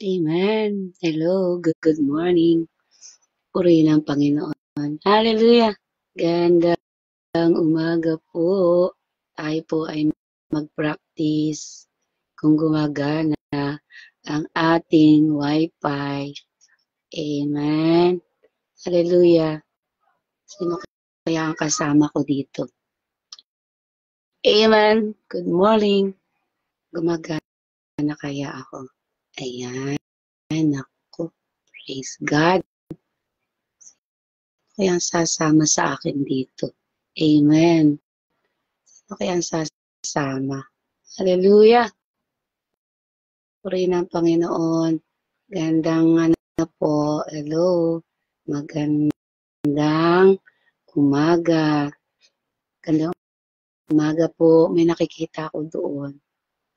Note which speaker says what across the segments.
Speaker 1: Amen. Hello, good morning. Purihin ang Panginoon. Hallelujah. Gandang umaga po. Tayo po ay mag-practice kung gumagana ang ating Wi-Fi. Amen. Hallelujah. Sino kaya ang kasama ko dito? Amen. Good morning. Gumagana kaya ako? Ayan. Ako. Praise God. Kaya ang sasama sa akin dito. Amen. Sino kaya ang sasama? Hallelujah. Purihin ang Panginoon. Gandang po. Hello. Magandang umaga. Gandang umaga po. May nakikita ko doon.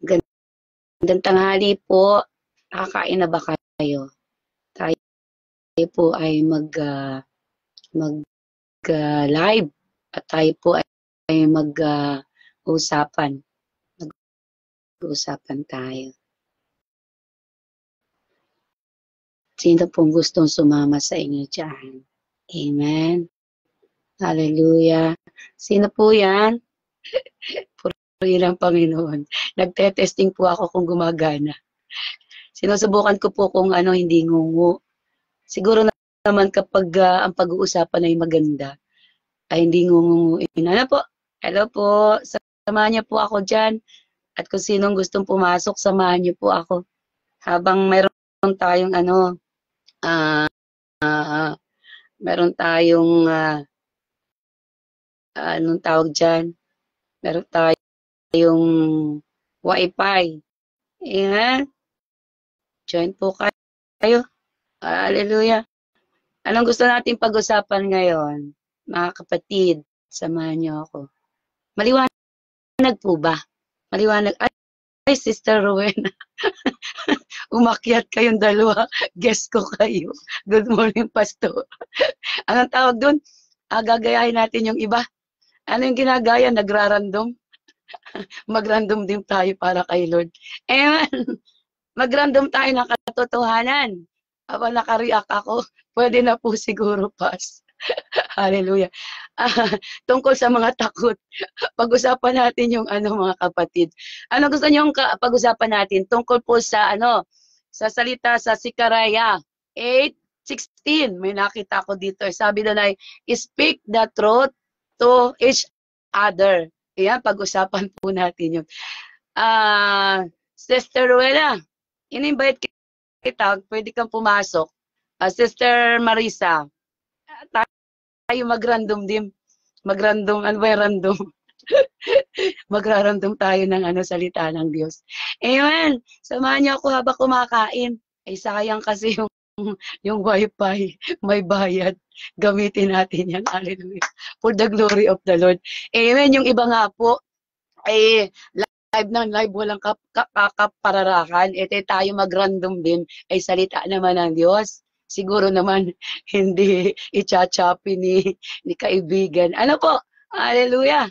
Speaker 1: Gandang tanghali po. Nakakain na ba kayo? Tayo po ay mag-live at tayo po ay mag-usapan. Mag-usapan tayo. Sino pong gustong sumama sa inyo dyan? Amen. Hallelujah. Sino po yan? Purihin ang Panginoon. Nagte-testing po ako kung gumagana. Sinusubukan ko po kung hindi ngungu. Siguro naman kapag ang pag-uusapan ay maganda, ay hindi ngunguin. Ano po? Hello po. Samahan niyo po ako dyan. At kung sinong gustong pumasok, samahan niyo po ako. Habang mayroon tayong meron tayong anong tawag dyan? Meron tayong Wi-Fi. Ayan. Join po kayo. Hallelujah. Anong gusto natin pag-usapan ngayon? Mga kapatid, samahan niyo ako. Maliwanag po ba? Maliwanag. Ay, Sister Rowena. Umakyat kayong dalawa. Guess ko kayo. Good morning, Pastor. Anong tawag doon? Gagayahin natin yung iba. Ano yung ginagaya? Nagrarandom? Mag-random din tayo para kay Lord. Amen. Mag-random tayo ng katotohanan. Habang naka-react ako, pwede na po siguro pass. Hallelujah. Tungkol sa mga takot, pag-usapan natin yung mga kapatid. Ano gusto niyo pag-usapan natin? Tungkol po sa sa salita sa Sikaraya 8:16. May nakita ko dito. Sabi doon ay, speak the truth to each other. Ayan, pag-usapan po natin yun. Sister Ruela, in-invite kita, pwede kang pumasok. Sister Marisa, tayo mag-random din. Mag-random, ano ba yung random? Magrarandom tayo ng salita ng Diyos. Amen. Samahan niyo ako habang kumakain. Ay sayang kasi yung Wi-Fi, may bayad. Gamitin natin yan. Hallelujah. For the glory of the Lord. Amen. Yung iba nga po, ay live ng live, walang kapararakan. Ito tayo mag-random din, ay salita naman ng Diyos. Siguro naman, hindi ichachapi ni kaibigan. Ano po? Hallelujah.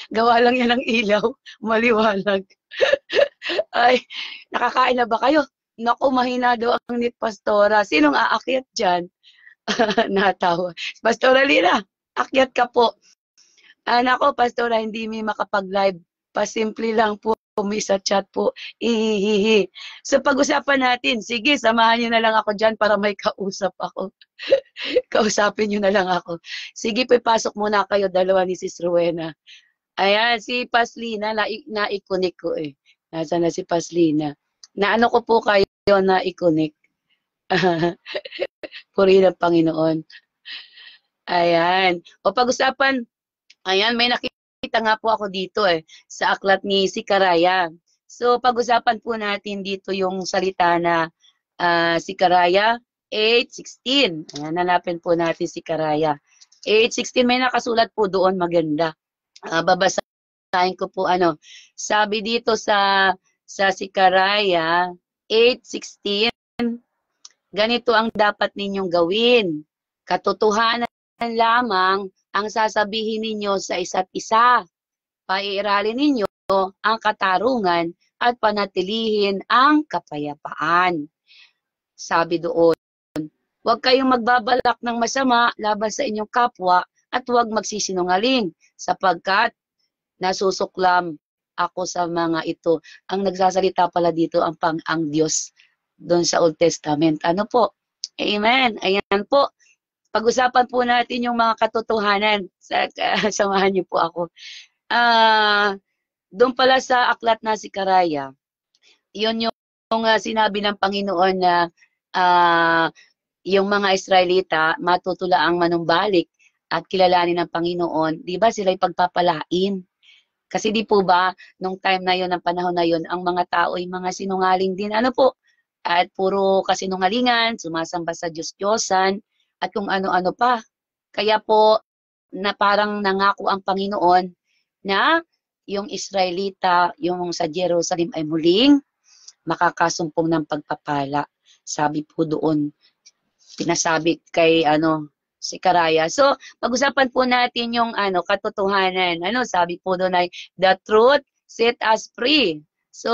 Speaker 1: Gawa lang yan ng ilaw, maliwanag. Ay, nakakain na ba kayo? Naku, mahina daw ang ni Pastora. Sinong aakyat dyan? Natawa. Pastora Lina, akyat ka po. Nako, Pastora, hindi may makapag-live. Pasimple lang po, may sa chat po. Ihihihi. So, pag-usapan natin. Sige, samahan nyo na lang ako dyan para may kausap ako. Kausapin nyo na lang ako. Sige, pasok muna kayo, dalawa ni Sis Rowena. Ayan, si Paslina, na-i-connect ko eh. Nasaan na si Paslina? Naano ko po kayo na i-connect. Purihin ang Panginoon. Ayan. O pag-usapan, ayan, may nakita nga po ako dito sa aklat ni Sikaraya. So, pag-usapan po natin dito yung salita na Sikaraya 8:16. Ayan, hanapin po natin Sikaraya 8:16. May nakasulat po doon, maganda. Babasahin ko po sabi dito sa Sikaraya 8:16, ganito ang dapat ninyong gawin. Katotohanan lamang ang sasabihin ninyo sa isa't isa. Paiiralin ninyo ang katarungan at panatilihin ang kapayapaan. Sabi doon, huwag kayong magbabalak ng masama laban sa inyong kapwa at huwag magsisinungaling sapagkat nasusuklam ako sa mga ito. Ang nagsasalita pala dito ang Diyos doon sa Old Testament. Ano po? Amen. Ayan po. Pag-usapan po natin yung mga katotohanan. Samahan niyo po ako. Doon pala sa aklat na si Karaya, yun yung sinabi ng Panginoon na yung mga Israelita matutulaang manumbalik at kilalanin ng Panginoon. Di ba sila pagpapalain? Kasi di po ba, nung time na yon, ng panahon na yon, ang mga tao ay mga sinungaling din. Ano po? At puro kasinungalingan, sumasamba sa Diyos-Diyosan, at kung ano-ano pa. Kaya po, na parang nangako ang Panginoon na yung Israelita, yung sa Jerusalem ay muling makakasumpong ng pagpapala. Sabi po doon, pinasabi kay si Karaya. So, pag-usapan po natin yung katotohanan. Sabi po doon ay the truth set us free. So,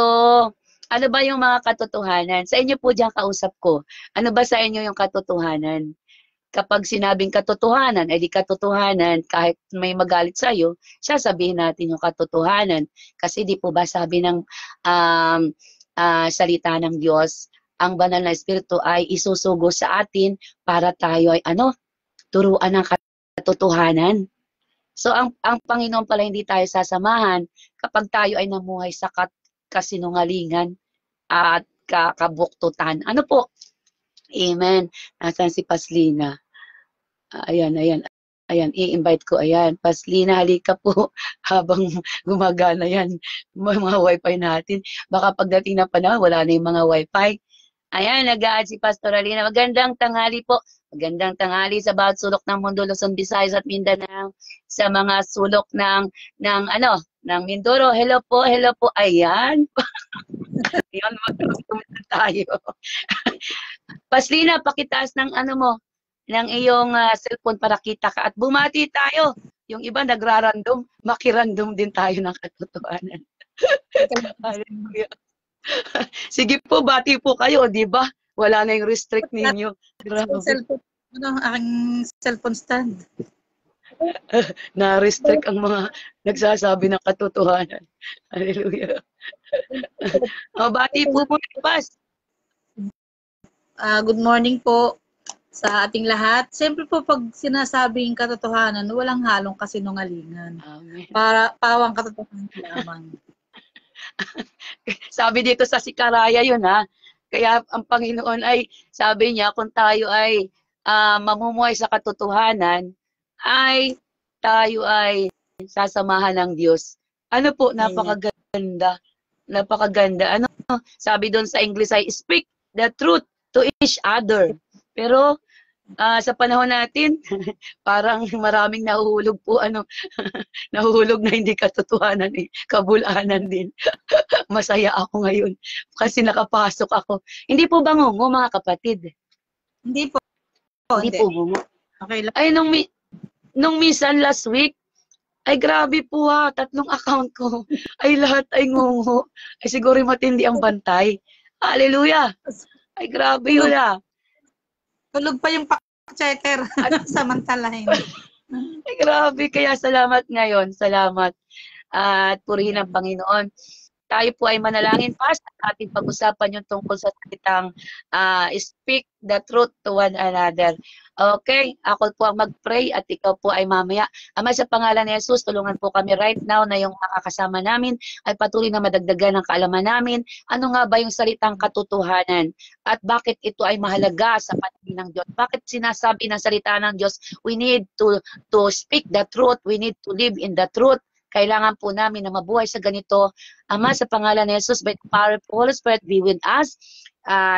Speaker 1: ano ba yung mga katotohanan? Sa inyo po diyan kausap ko. Ano ba sa inyo yung katotohanan? Kapag sinabing katotohanan, di katotohanan, kahit may magalit sa iyo, sasabihin natin yung katotohanan. Kasi di po ba sabi ng salita ng Diyos, ang banal na espiritu ay isusugo sa atin para tayo ay turuan ng katotohanan. So ang Panginoon pala hindi tayo sasamahan kapag tayo ay namuhay sa kasinungalingan at kabuktutan. Ano po? Amen. Nasaan si Paslina? Ayan. I-invite ko. Ayan. Paslina, halika po habang gumagana yan. Mga wifi natin. Baka pagdating ng panahon, wala na yung mga wifi. Ayan, nag-aad si Pastor Alina. Magandang tanghali po. Magandang tanghali sa bawat sulok ng mundo, Luzon, Visayas at Mindanao. Sa mga sulok ng Mindoro. Hello po. Ayan. Ayan, magkakumita tayo. Paslina, pakitaas ng ng iyong cellphone para kita ka at bumati tayo. Yung iba nagrarandom, makirandom din tayo ng katotohanan. Hallelujah. Sige po, bati po kayo, di ba? Wala na yung restrict ninyo.
Speaker 2: Aking cellphone stand.
Speaker 1: Na-restrict ang mga nagsasabi ng katotohanan. Hallelujah. Bati po Pas.
Speaker 2: Good morning po sa ating lahat. Siyempre po pag sinasabing katotohanan, walang halong kasinungalingan.
Speaker 1: Amen.
Speaker 2: Para pawang katotohanan lamang.
Speaker 1: Sabi dito sa si Karaya yun Kaya ang Panginoon ay sabi niya kung tayo ay mamumuhay sa katotohanan ay tayo ay sasamahan ng Diyos. Ano po, napakaganda. Napakaganda. Sabi doon sa English ay speak the truth to each other. Pero sa panahon natin, parang maraming nahuhulog po nahuhulog na hindi katotohanan kabulanan din. Masaya ako ngayon kasi nakapasok ako. Hindi po ba ngungo mga kapatid?
Speaker 2: Hindi po.
Speaker 1: Hindi po ngungo.
Speaker 2: Okay lang.
Speaker 1: Ay nung minsan last week, ay grabe po 3 account ko. Ay lahat ay ngungo. Ay siguro matindi ang bantay. Hallelujah. Ay grabe yun
Speaker 2: Tulog pa yung checker samantalahin.
Speaker 1: Ay grabe, kaya salamat ngayon. Salamat. At purihin ang Panginoon. Tayo po ay manalangin pa sa ating pag-usapan yung tungkol sa salitang speak the truth to one another. Okay, ako po ang mag-pray at ikaw po ay mamaya. Ama, sa pangalan ni Jesus, tulungan po kami right now na yung makakasama namin ay patuloy na madagdagan ng kaalaman namin. Ano nga ba yung salitang katotohanan? At bakit ito ay mahalaga sa paningin ng Diyos? Bakit sinasabi ng salita ng Diyos, we need to speak the truth, we need to live in the truth. Kailangan po namin na mabuhay sa ganito. Ama, sa pangalan ni Jesus, by the power of the Holy Spirit, be with us.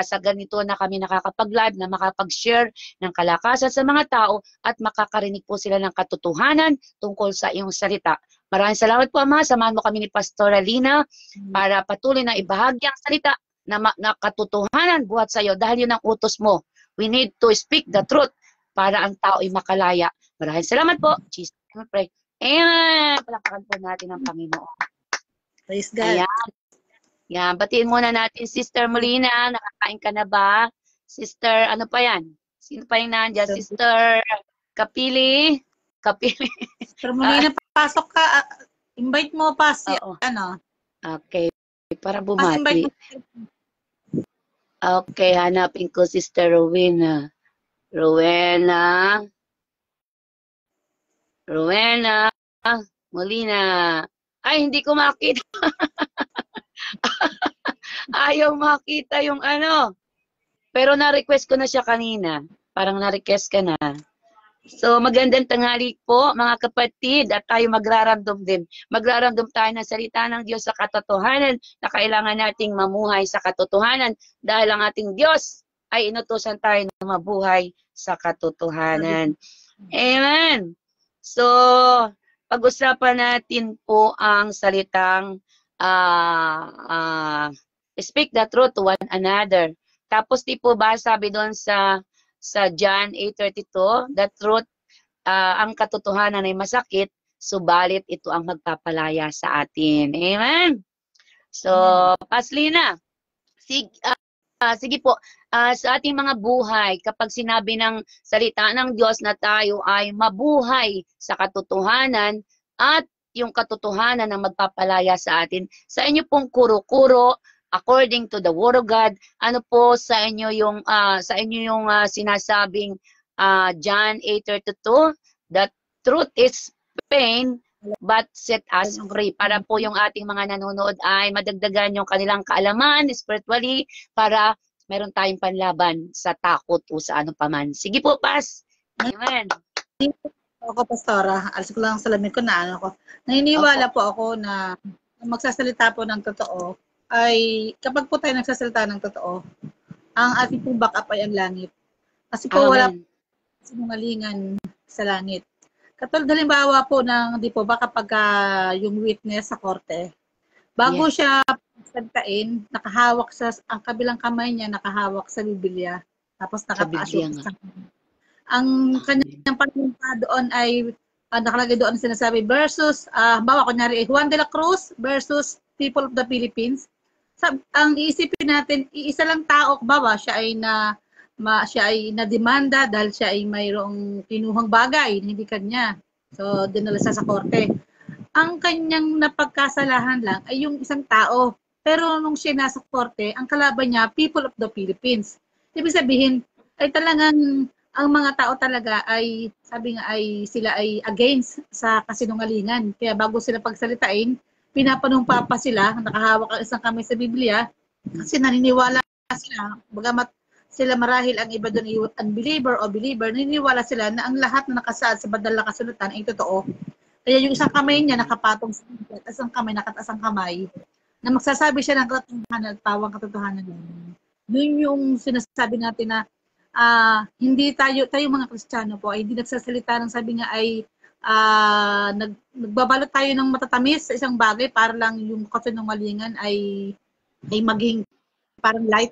Speaker 1: Sa ganito na kami nakakapag-live, na makapag-share ng kalakasan sa mga tao at makakarinig po sila ng katotohanan tungkol sa iyong salita. Maraming salamat po, Ama. Samahan mo kami ni Pastor Alina para patuloy na ibahagi ang salita na katotohanan buhat sa iyo dahil yun ang utos mo. We need to speak the truth para ang tao ay makalaya. Maraming salamat po. Jesus, we pray. Amen. Palakpakan po natin ang Panginoon.
Speaker 2: Praise God.
Speaker 1: Ayan. Yan, batiin muna natin Sister Molina. Nakakain ka na ba? Sister, ano pa yan? Sino pa yung nandiyan? Sister Kapili. Kapili.
Speaker 2: Sister Molina, pasok ka. Invite mo pa si,
Speaker 1: Oo.
Speaker 2: ano?
Speaker 1: Okay, para
Speaker 2: Invite
Speaker 1: bumati.
Speaker 2: mo.
Speaker 1: Okay, hanapin ko Sister Rowena. Rowena Molina. Ay, hindi ko makita. Ayaw makita yung ano. Pero na-request ko na siya kanina. Parang na-request ka na. So, magandang tanghali po, mga kapatid, at tayo magraramdam din. Magraramdam tayo ng salita ng Diyos sa katotohanan na kailangan nating mamuhay sa katotohanan dahil ang ating Diyos ay inutusan tayo na mabuhay sa katotohanan. Amen. So, pag-usapan natin po ang salitang speak the truth to one another. Tapos di po ba sabi doon sa John 8:32, the truth, ang katotohanan ay masakit, subalit ito ang magpapalaya sa atin. Amen? So, Paslina, sige po, sa ating mga buhay, kapag sinabi ng salita ng Diyos na tayo ay mabuhay sa katotohanan at yung katotohanan ang magpapalaya sa atin, sa inyo pong kuro-kuro, according to the Word of God, ano po sa inyo yung sinasabing John 8:32, the truth is pain but set us free. Para po yung ating mga nanonood ay madagdagan yung kanilang kaalaman spiritually para meron tayong panlaban sa takot o sa ano paman. Sige po, Pas. Amen.
Speaker 2: Ako, Pastora, alas ko lang salamin ko na ano ko. Naniniwala po ako na magsasalita po ng totoo ay kapag po tayo nagsasalita ng totoo, ang ating pong backup ay ang langit. Kasi po wala sinungalingan sa langit. Katulad halimbawa po ng, di po ba kapag yung witness sa korte, bago siya pagsaltain, nakahawak ang kabilang kamay niya nakahawak sa Biblia, tapos nakataas yung isang kamay. Ang kanyang panunta doon ay nakalagay doon sinasabi versus, bawa kunyari Juan de la Cruz versus people of the Philippines. Ang iisipin natin, iisa lang tao, bawa siya ay na-demanda dahil siya ay mayroong kinuhang bagay, hindi kanya. So, dinala siya sa korte. Ang kanyang napagkasalahan lang ay yung isang tao. Pero nung siya nasa korte, ang kalaban niya, people of the Philippines. Ibig sabihin, ay talagang ang mga tao talaga ay, sabi nga ay, sila ay against sa kasinungalingan. Kaya bago sila pagsalitain, pinapanumpa pa sila, nakahawak ang isang kamay sa Biblia, kasi naniniwala sila, bagamat sila marahil ang iba doon unbeliever o believer, naniniwala sila na ang lahat na nakasaad sa banal na kasulatan ay totoo. Kaya yung isang kamay niya nakapatong sa Biblia at isang kamay nakataas ang kamay, na magsasabi siya ng katotohanan at pawang katotohanan. Yun yung sinasabi natin na hindi tayo mga Kristiyano po ay hindi nagsasalita ng sabi nga ay nagbabalot tayo ng matatamis sa isang bagay para lang yung kasinungalingan ay maging parang light.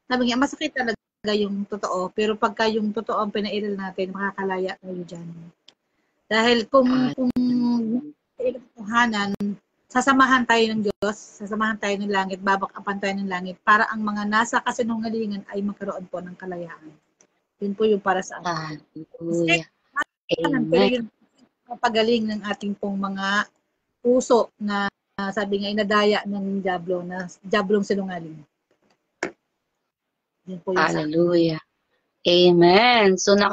Speaker 2: Sabi nga, masakit talaga yung totoo, pero pagka yung totoo ang pinairal natin, makakalaya tayo dyan. Dahil kung katotohanan, sasamahan tayo ng Diyos, sasamahan tayo ng langit, babakapan tayo ng langit, para ang mga nasa kasinungalingan ay magkaroon po ng kalayaan. Yun po yung para sa atin. Pero yun pagaling ng ating pong mga puso na sabi nga inadaya ng Diablo, na Diablong sinungaling. Yun po yung
Speaker 1: hallelujah. Amen. So ano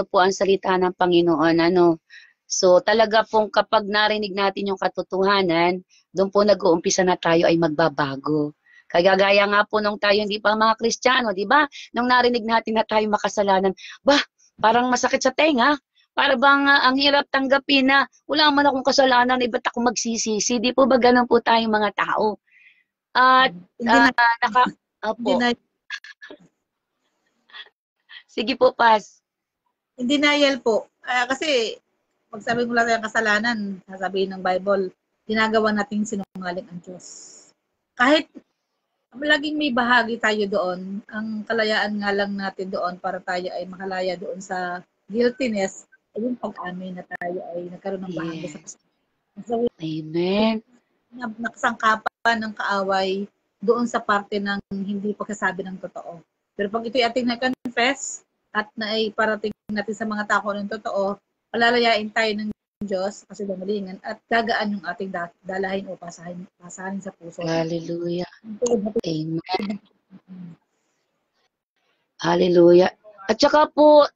Speaker 1: po ang salita ng Panginoon, ano? So talaga pong kapag narinig natin yung katotohanan, doon po nag-uumpisa na tayo ay magbabago. Kagagaya nga po nung tayo hindi pa mga Kristiyano, di ba? Nung narinig natin na tayo makasalanan, parang masakit sa tenga. Para bang ang hirap tanggapin na wala man akong kasalanan, ba't ako magsisisi? Di po ba ganun po tayong mga tao? At sige po, Pas.
Speaker 2: In denial po. Kasi, pag sabi mo lang yung kasalanan, sasabihin ng Bible, ginagawa nating sinungaling ang Diyos. Kahit laging may bahagi tayo doon, ang kalayaan nga lang natin doon para tayo ay makalaya doon sa guiltiness, ay yung pag-amin na tayo ay nagkaroon ng bahagi sa kasalanan.
Speaker 1: Amen.
Speaker 2: nakasangkapan ng kaaway doon sa parte ng hindi pagkasabi ng totoo. Pero pag ito'y ating na-confess at naiparating natin sa mga tao ng totoo, palalayain tayo ng Diyos kasi damalingan at gagaan yung ating dalahin o pasahin sa puso.
Speaker 1: Hallelujah. Amen. Hallelujah. At saka po,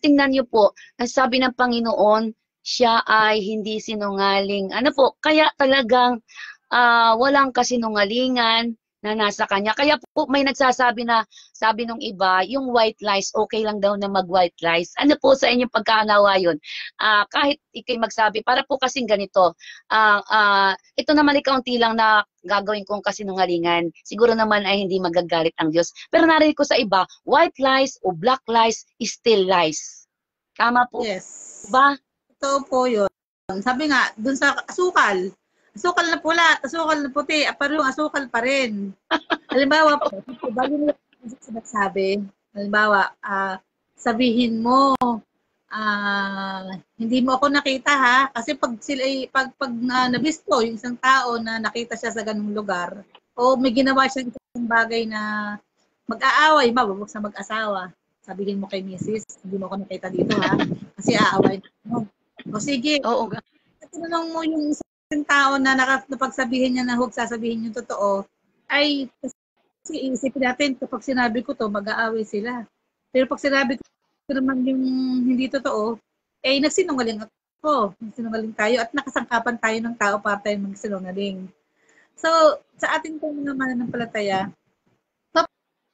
Speaker 1: tingnan niyo po, ang sabi ng Panginoon, siya ay hindi sinungaling. Ano po, kaya talagang walang kasinungalingan na nasa kanya. Kaya po may nagsasabi na, sabi nung iba, yung white lies, okay lang daw na mag-white lies. Ano po sa inyong pagkanawa yun? Kahit ikay magsabi, para po kasing ganito, ito naman kaunti lang na gagawin kong kasinungalingan. Siguro naman ay hindi magagalit ang Diyos. Pero narinig ko sa iba, white lies o black lies is still lies. Tama po?
Speaker 2: Yes.
Speaker 1: Ba?
Speaker 2: Ito po yun. Sabi nga, dun sa asukal na pula, asukal na puti, pero yung asukal pa rin. Halimbawa po, bago mo sinasabi, halimbawa, sabihin mo, hindi mo ako nakita ha, kasi pag nabisto yung isang tao na nakita siya sa ganung lugar, o may ginawa siyang isang bagay na mag-aaway, mababog sa mag-asawa, sabihin mo kay Mrs., hindi mo ako nakita dito ha, kasi aaway mo. O sige,
Speaker 1: Oo.
Speaker 2: tinanong mo yung isang tao na napagsabihin niya na huwag sasabihin yung totoo, ay kasi isipin natin kapag sinabi ko to, mag-aaway sila. Pero pag sinabi ko naman yung hindi totoo, nagsinungaling ako. Nagsinungaling tayo at nakasangkapan tayo ng tao para tayo magsinungaling. So, sa ating mga mananampalataya,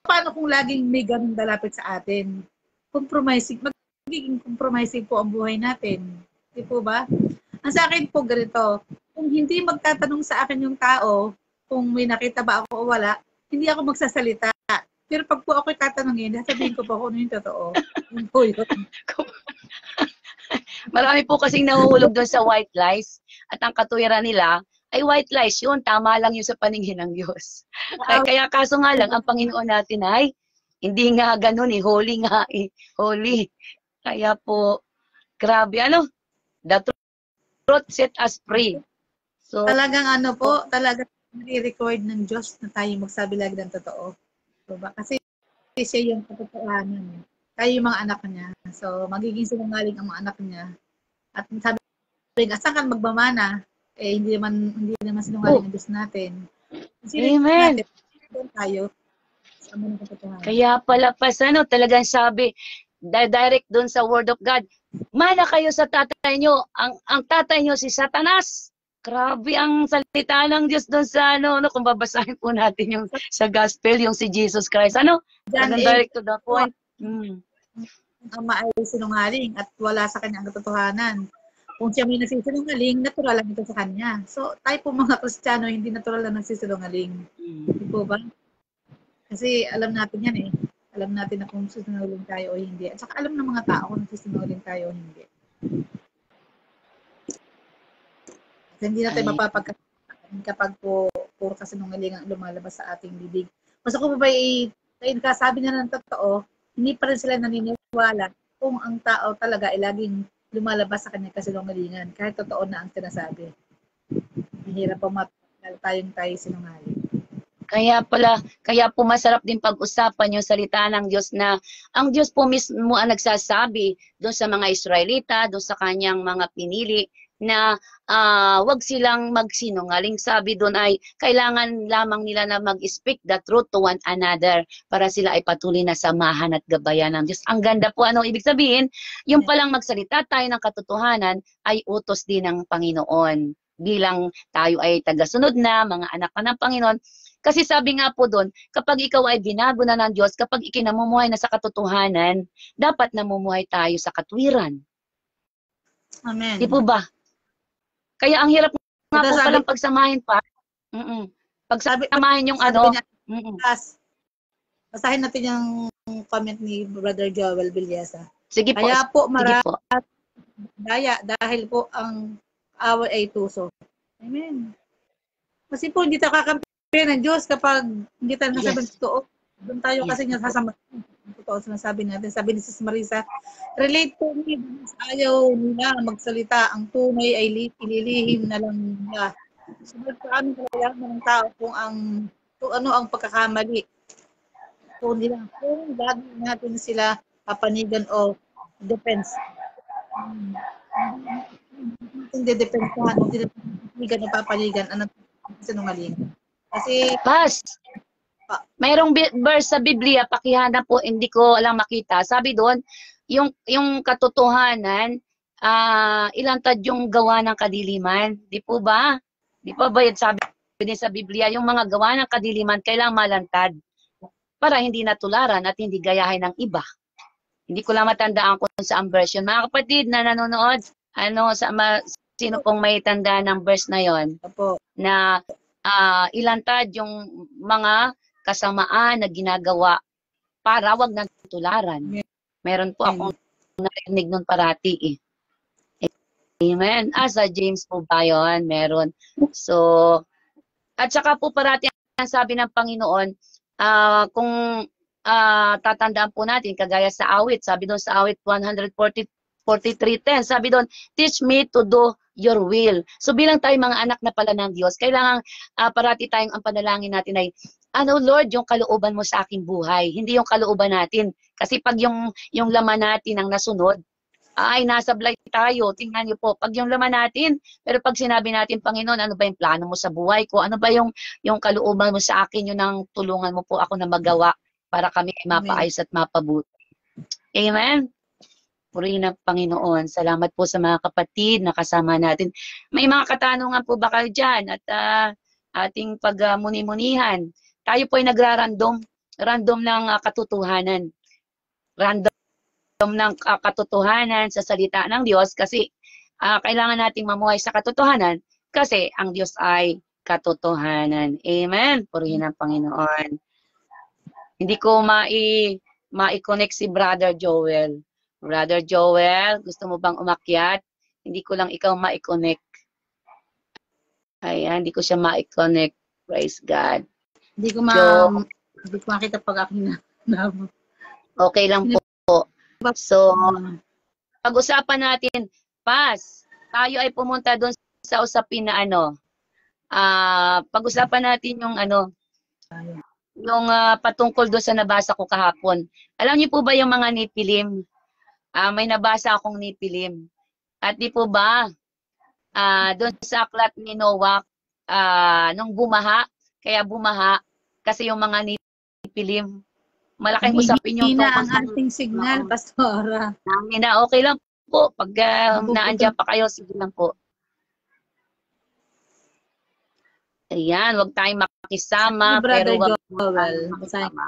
Speaker 2: paano kung laging may ganun dalapit sa atin? Magiging compromising po ang buhay natin. Di po ba? Ang sa akin po ganito, kung hindi magtatanong sa akin yung tao, kung may nakita ba ako o wala, hindi ako magsasalita. Pero pag po ako'y tatanungin, sabihin ko po kung ano yung totoo. Yun po yun.
Speaker 1: Marami po kasing nahuhulog doon sa white lies at ang katuwiran nila ay white lies yun. Tama lang yun sa paningin ng Diyos. Kaya kaso nga lang, ang Panginoon natin ay hindi nga ganun eh. Holy nga eh. Holy. Kaya po, grabe. Ano? The truth set us free. So,
Speaker 2: talagang talagang i-record ng Diyos na tayo magsabi lagi ng totoo. Diba? Kasi siya yung katotohanan. Tayo yung mga anak niya. So, magiging sinungaling ang mga anak niya. At sabi nga, saan ka magmamana? Hindi naman sinungaling ang Diyos natin.
Speaker 1: Amen.
Speaker 2: Natin, tayo sa mga katotohanan.
Speaker 1: Kaya pala talagang sabi, direct doon sa Word of God, mana kayo sa tatay nyo. Ang tatay nyo si Satanas. Grabe ang salita ng Diyos doon sa kung babasahin po natin yung sa gospel, yung si Jesus Christ. Direct to the point.
Speaker 2: Ang ama ay sinungaling at wala sa kanya ang katotohanan. Kung siya may nagsisinungaling, natural lang ito sa kanya. So, tayo po mga Kristiyano, hindi natural lang nagsisinungaling. Hindi po ba? Kasi alam natin yan eh. Alam natin na kung sisinungaling tayo o hindi. At saka alam ng mga tao kung sisinungaling tayo o hindi. Hindi natin mapapagkakaroon kapag puro kasinungaling ang lumalabas sa ating bibig. Mas kung ba kasabi niya ng totoo, hindi pa rin sila naniniwala kung ang tao talaga ay laging lumalabas sa kanya kasinungalingan kahit totoo na ang sinasabi. Mahirap pa matagal tayo sinungaling.
Speaker 1: Kaya po masarap din pag-usapan yung salita ng Diyos na ang Diyos po mismo ang nagsasabi doon sa mga Israelita, doon sa kanyang mga pinili na wag silang magsinungaling. Sabi doon ay kailangan lamang nila na mag-speak the truth to one another para sila ay patuloy na samahan at gabayan ng Diyos. Ang ganda po, ibig sabihin, yung palang magsalita tayo ng katotohanan ay utos din ng Panginoon. Bilang tayo ay tagasunod na, mga anak ng Panginoon. Kasi sabi nga po doon, kapag ikaw ay binago na ng Diyos, kapag ikinamumuhay na sa katotohanan, dapat namumuhay tayo sa katwiran.
Speaker 2: Amen.
Speaker 1: Di po ba? Kaya ang hirap nga po palang pagsamahin pa. Pagsamahin yung
Speaker 2: basahin natin yung comment ni Brother Joel Villesa.
Speaker 1: Sige po.
Speaker 2: Kaya po daya dahil po ang away ay tuso. Amen. Kasi po hindi tayo kakampi ng Diyos kapag hindi tayo nasabi ng totoo. Doon tayo kasi niya sasama. Totoo sinasabi natin. Sabi ni Sis Marisa, relate po niya sa ayaw nila magsalita. Ang tunay ay ililihim na lang nila. Sunod sa aming kalalaman ng tao kung ano ang pagkakamali. Kung gagawin natin sila papanigan o defense. Hindi depensahan, hindi napapanigan o papanigan ang sinungaling. Kasi
Speaker 1: Pas, mayroong verse sa Biblia, pakihanap po, hindi ko lang makita. Sabi doon, yung katotohanan, ilantad yung gawa ng kadiliman. Di po ba? Di po ba yan sabi din sa Biblia, yung mga gawa ng kadiliman kailangang malantad para hindi natularan at hindi gayahin ng iba. Hindi ko lang matandaan kung saan version. Mga kapatid na nanonood, sino pong may tanda ng verse na yon na ilantad yung mga kasamaan na ginagawa para wag nang tularan. Meron po akong narinig nun parati eh. Amen. Sa James po ba yun? Meron. So, at saka po parati ang sabi ng Panginoon, kung tatandaan po natin, kagaya sa awit, sabi doon sa awit 143:10, sabi doon, teach me to do your will. So bilang tayo mga anak na pala ng Diyos, kailangan parati tayong ang panalangin natin ay, Lord, yung kalooban mo sa aking buhay, hindi yung kalooban natin. Kasi pag yung laman natin ang nasunod, ay nasablay tayo. Tingnan niyo po, pag yung laman natin, pero pag sinabi natin, Panginoon, ano ba yung plano mo sa buhay ko? Ano ba yung kalooban mo sa akin? Yun ang tulungan mo po ako na magawa para kami ay mapaayos at mapabuti. Amen? Purihin ng Panginoon. Salamat po sa mga kapatid na kasama natin. May mga katanungan po ba kayo dyan? At ating pagmuni-munihan. Tayo po ay nagrarandom. Random ng katotohanan. Random ng katotohanan sa salita ng Diyos kasi kailangan nating mamuhay sa katotohanan kasi ang Diyos ay katotohanan. Amen. Purihin ng Panginoon. Hindi ko mai-connect si Brother Joel. Brother Joel, gusto mo bang umakyat? Hindi ko lang ikaw mai-connect. Ayan, hindi ko siya mai-connect. Praise God.
Speaker 2: Hindi ko makita pag aking na.
Speaker 1: Okay lang po. So, pag-usapan natin, tayo ay pumunta doon sa usapin na pag-usapan natin yung patungkol doon sa nabasa ko kahapon. Alam niyo po ba yung mga Nepilim? May nabasa akong Nepilim. At di po ba, doon sa aklat ni Noah, nung kaya bumaha, kasi yung mga Nepilim, malaking usapin yung
Speaker 2: tungkol ang ating signal, Pastora.
Speaker 1: Okay lang po. Pag naandyan pa kayo, sige lang po. Ayan, huwag tayong makisama.
Speaker 2: Brother
Speaker 1: pero
Speaker 2: Joel,
Speaker 1: makisama.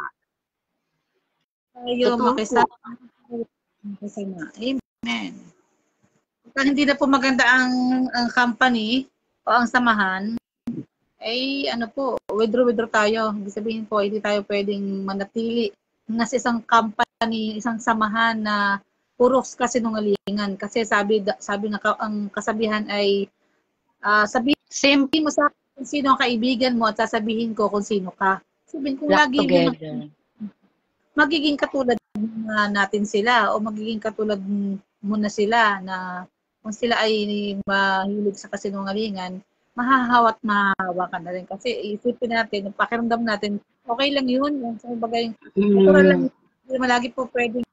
Speaker 2: Tayo makisama. Amen. Kung hindi na po maganda ang company o ang samahan, ay withdraw tayo. Ibig sabihin po, hindi tayo pwedeng manatili nasa isang company, isang samahan na puros kasinungalingan. Kasi sabi na ang kasabihan ay sabihin mo sa akin kung sino ang kaibigan mo at sasabihin ko kung sino ka. Sabihin ko lagi magiging katulad natin sila o magiging katulad mo na sila na kung sila ay mahilig sa kasinungalingan, mahahawa ka na rin. Kasi isipin natin, pakiramdam natin, okay lang yun. So, bagay, natural lang. Hindi malagi po pwedeng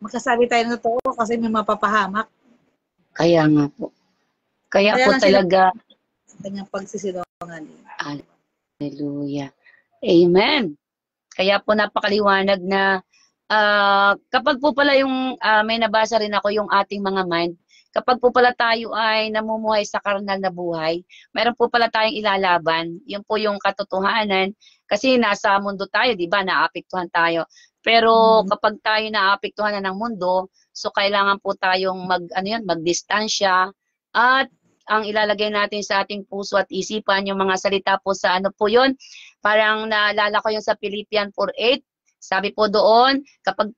Speaker 2: magsasabi tayo ng totoo kasi may mapapahamak.
Speaker 1: Kaya nga po. Kaya po talaga.
Speaker 2: Sa kanyang pagsisinungaling.
Speaker 1: Hallelujah. Amen. Kaya po napakaliwanag na kapag po pala may nabasa rin ako yung ating mga mind, kapag po pala tayo ay namumuhay sa karnal na buhay, meron po pala tayong ilalaban. Yun po yung katotohanan. Kasi nasa mundo tayo, di ba? Naapektuhan tayo. Pero kapag tayo naapektuhan na ng mundo, so kailangan po tayong magdistansya at ang ilalagay natin sa ating puso at isipan, yung mga salita po sa po yun. Parang naalala ko yung sa Philippians 4:8. Sabi po doon, kapag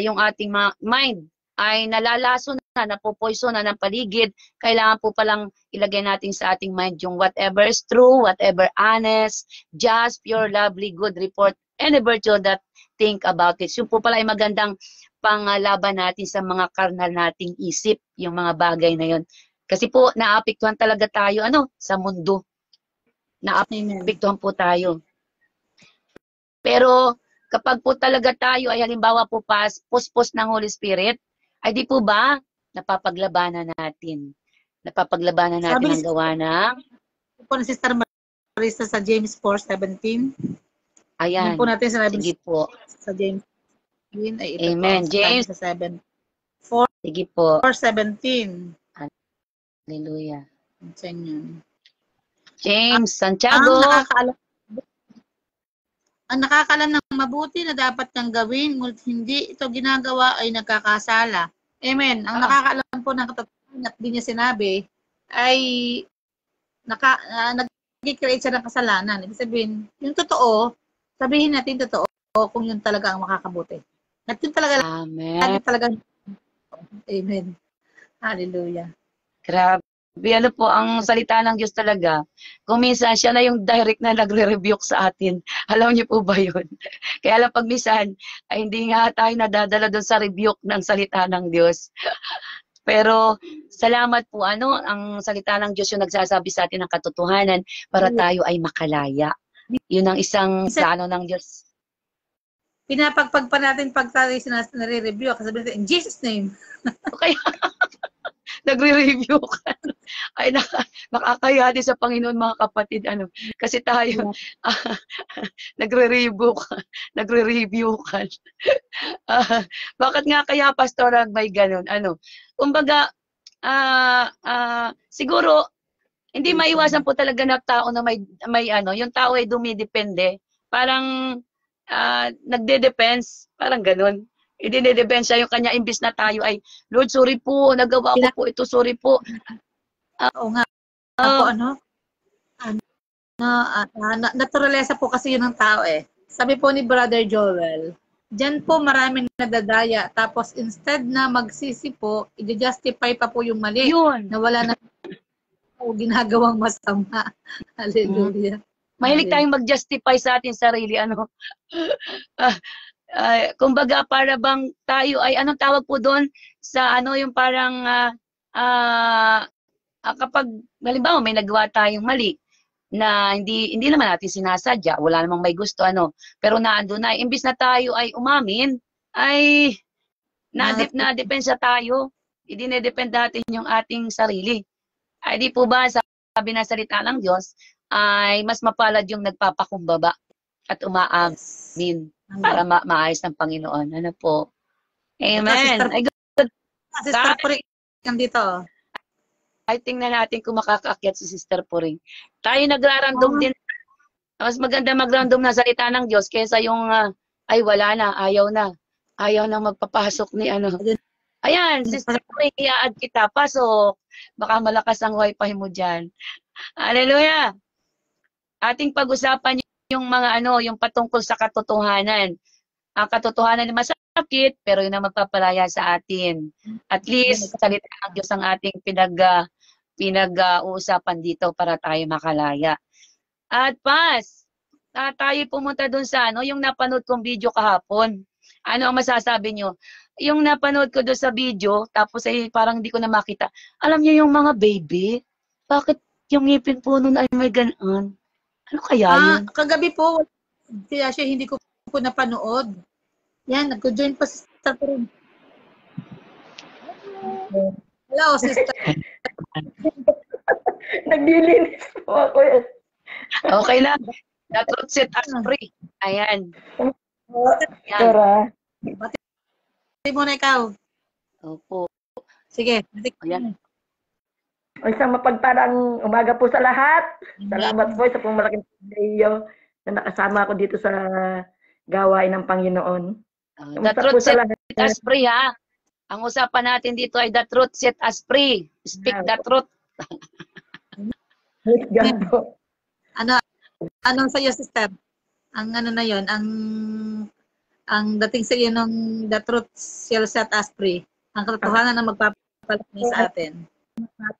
Speaker 1: yung ating mind ay nalalaso na, napopoison na ng paligid, kailangan po palang ilagay natin sa ating mind yung whatever is true, whatever honest, just, pure, lovely, good report, any virtue that think about it. Yung po pala ay magandang panglaban natin sa mga karnal nating isip, yung mga bagay na yun. Kasi po, naapektuhan talaga tayo, sa mundo.
Speaker 2: Amen.
Speaker 1: Naapektuhan po tayo. Pero, kapag po talaga tayo ay halimbawa po puspos ng Holy Spirit, ay di po ba, napapaglabanan natin. Napapaglabanan natin ang gawa ng...
Speaker 2: po ni Sister Marisa sa James 4:17.
Speaker 1: Ayan.
Speaker 2: Yun po natin
Speaker 1: Sige po.
Speaker 2: sa James. Yun ay ito
Speaker 1: Amen.
Speaker 2: po.
Speaker 1: James.
Speaker 2: Sa 7.
Speaker 1: Sige po.
Speaker 2: 4:17.
Speaker 1: Hallelujah.
Speaker 2: Yun.
Speaker 1: James Santiago.
Speaker 2: Ang nakakaalam ng mabuti na dapat niyang gawin, ngunit hindi ito ginagawa ay nagkakasala. Amen. Ang nakakaalam po ng katotohanan at di niya sinabi ay nag-create siya ng kasalanan. Ibig sabihin, yung totoo, sabihin natin totoo kung yun talaga ang makakabuti. At yun talaga,
Speaker 1: Amen.
Speaker 2: Amen. Hallelujah.
Speaker 1: Grabe. Ano po, ang salita ng Diyos talaga, kung minsan siya na yung direct na nagre-rebuke sa atin. Alam niyo po ba yun? Kaya lang pag minsan, ay hindi nga tayo nadadala doon sa rebuke ng salita ng Diyos. Pero salamat po, ang salita ng Diyos yung nagsasabi sa atin ng katotohanan para tayo ay makalaya. Yun ang isang plano ng Diyos.
Speaker 2: Pinapagpag pa natin pag tayo nare-review, kasi sabihin natin, in Jesus' name.
Speaker 1: Okay. Nagre-review ka. Ay, nakakaya din sa Panginoon, mga kapatid. Kasi tayo, nagre-review ka. Nagre-review ka. Bakit nga kaya, Pastor, may ganun? Kumbaga, siguro, hindi maiwasan po talaga na tao na may yung tao ay dumidepende. Parang, nagde-depends. Parang ganun. Idinedepend siya yung kanya imbis na tayo ay, Lord, sorry po, nagawa ko po ito, sorry po.
Speaker 2: Oo nga. Naturalesa po kasi yun ng tao eh. Sabi po ni Brother Joel, dyan po maraming nadadaya. Tapos instead na magsisi po, i-justify pa po yung mali.
Speaker 1: Yun.
Speaker 2: Na wala na po ginagawang masama. Hallelujah.
Speaker 1: Mahilig tayong mag-justify sa ating sarili. Kumbaga para bang tayo ay anong tawag po doon sa yung parang kapag halimbawa may nagawa tayong mali na hindi naman natin sinasadya, wala namang may gusto pero naandun na imbis na tayo ay umamin ay na-depensa tayo, idinedepend natin yung ating sarili. Ay di po ba sabi na salita ng Diyos ay mas mapalad yung nagpapakumbaba at umaamin. Para maayos ng Panginoon. Ano po? Amen.
Speaker 2: Sister Puring, dito.
Speaker 1: Ay, tingnan natin kung makakaakyat si Sister Puring. Tayo nagrarandom din. Mas maganda magrandom na salita ng Diyos kaysa yung, ay wala na, ayaw na. Ayaw na magpapasok ni Ayan, Sister Puring, i-add kita. Pasok. Baka malakas ang wifi mo dyan. Hallelujah. Ating pag-usapan yung mga yung patungkol sa katotohanan. Ang katotohanan ay masakit, pero yun ang magpapalaya sa atin. At least, salita ng Diyos ang ating pinag-uusapan dito para tayo makalaya. At tayo pumunta dun sa yung napanood kong video kahapon. Ano ang masasabi nyo? Yung napanood ko doon sa video, tapos ay parang hindi ko na makita. Alam niyo yung mga baby? Bakit yung ngipin po nun ay may ganon? Ano kaya yun?
Speaker 2: Kagabi po, kaya siya hindi ko po napanood. Yan, nag-join pa si Sister Puring. Hello, Sister.
Speaker 3: Naglilinis po ako eh.
Speaker 1: Okay lang. The truth set us free. Ayan.
Speaker 3: Tara.
Speaker 2: Bati mo na ikaw.
Speaker 1: Opo.
Speaker 2: Sige.
Speaker 1: Ayan.
Speaker 3: Isang mapagparang umaga po sa lahat. Salamat po sa pumalaking video na nakasama ko dito sa gawain ng Panginoon.
Speaker 1: The truth set us free, ha? Ang usapan natin dito ay the truth set us free. Speak the truth.
Speaker 2: Anong sa iyo, Sister? Ang na yon, ang dating sa iyo ng the truth shall set us free. Ang katotohanan na magpapalaya sa atin.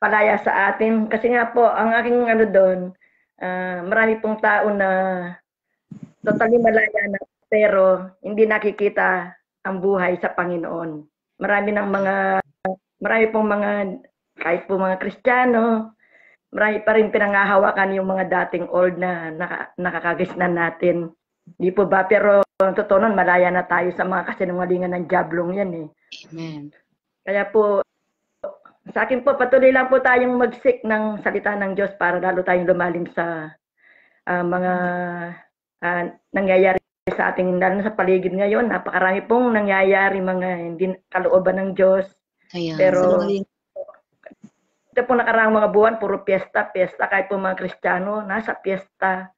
Speaker 3: Palaya sa atin. Kasi nga po, ang aking doon, marami pong tao na totally malaya na pero hindi nakikita ang buhay sa Panginoon. Marami pong mga kahit po mga Kristiyano, marami pa rin pinanghahawakan yung mga dating old na nakakagisnan natin. Di po ba? Pero totoo nun, malaya na tayo sa mga kasinungalingan ng diablong yan eh.
Speaker 1: Amen.
Speaker 3: Kaya po, sa akin po, patuloy lang po tayong mag-seek ng salita ng Diyos para lalo tayong lumalim sa mga nangyayari sa ating, lalo sa paligid ngayon. Napakarami pong nangyayari, mga hindi kalooban ng Diyos.
Speaker 1: Kaya,
Speaker 3: Pero ito po nakaraang mga buwan, puro piyesta, kahit po mga Kristiyano, nasa piyesta,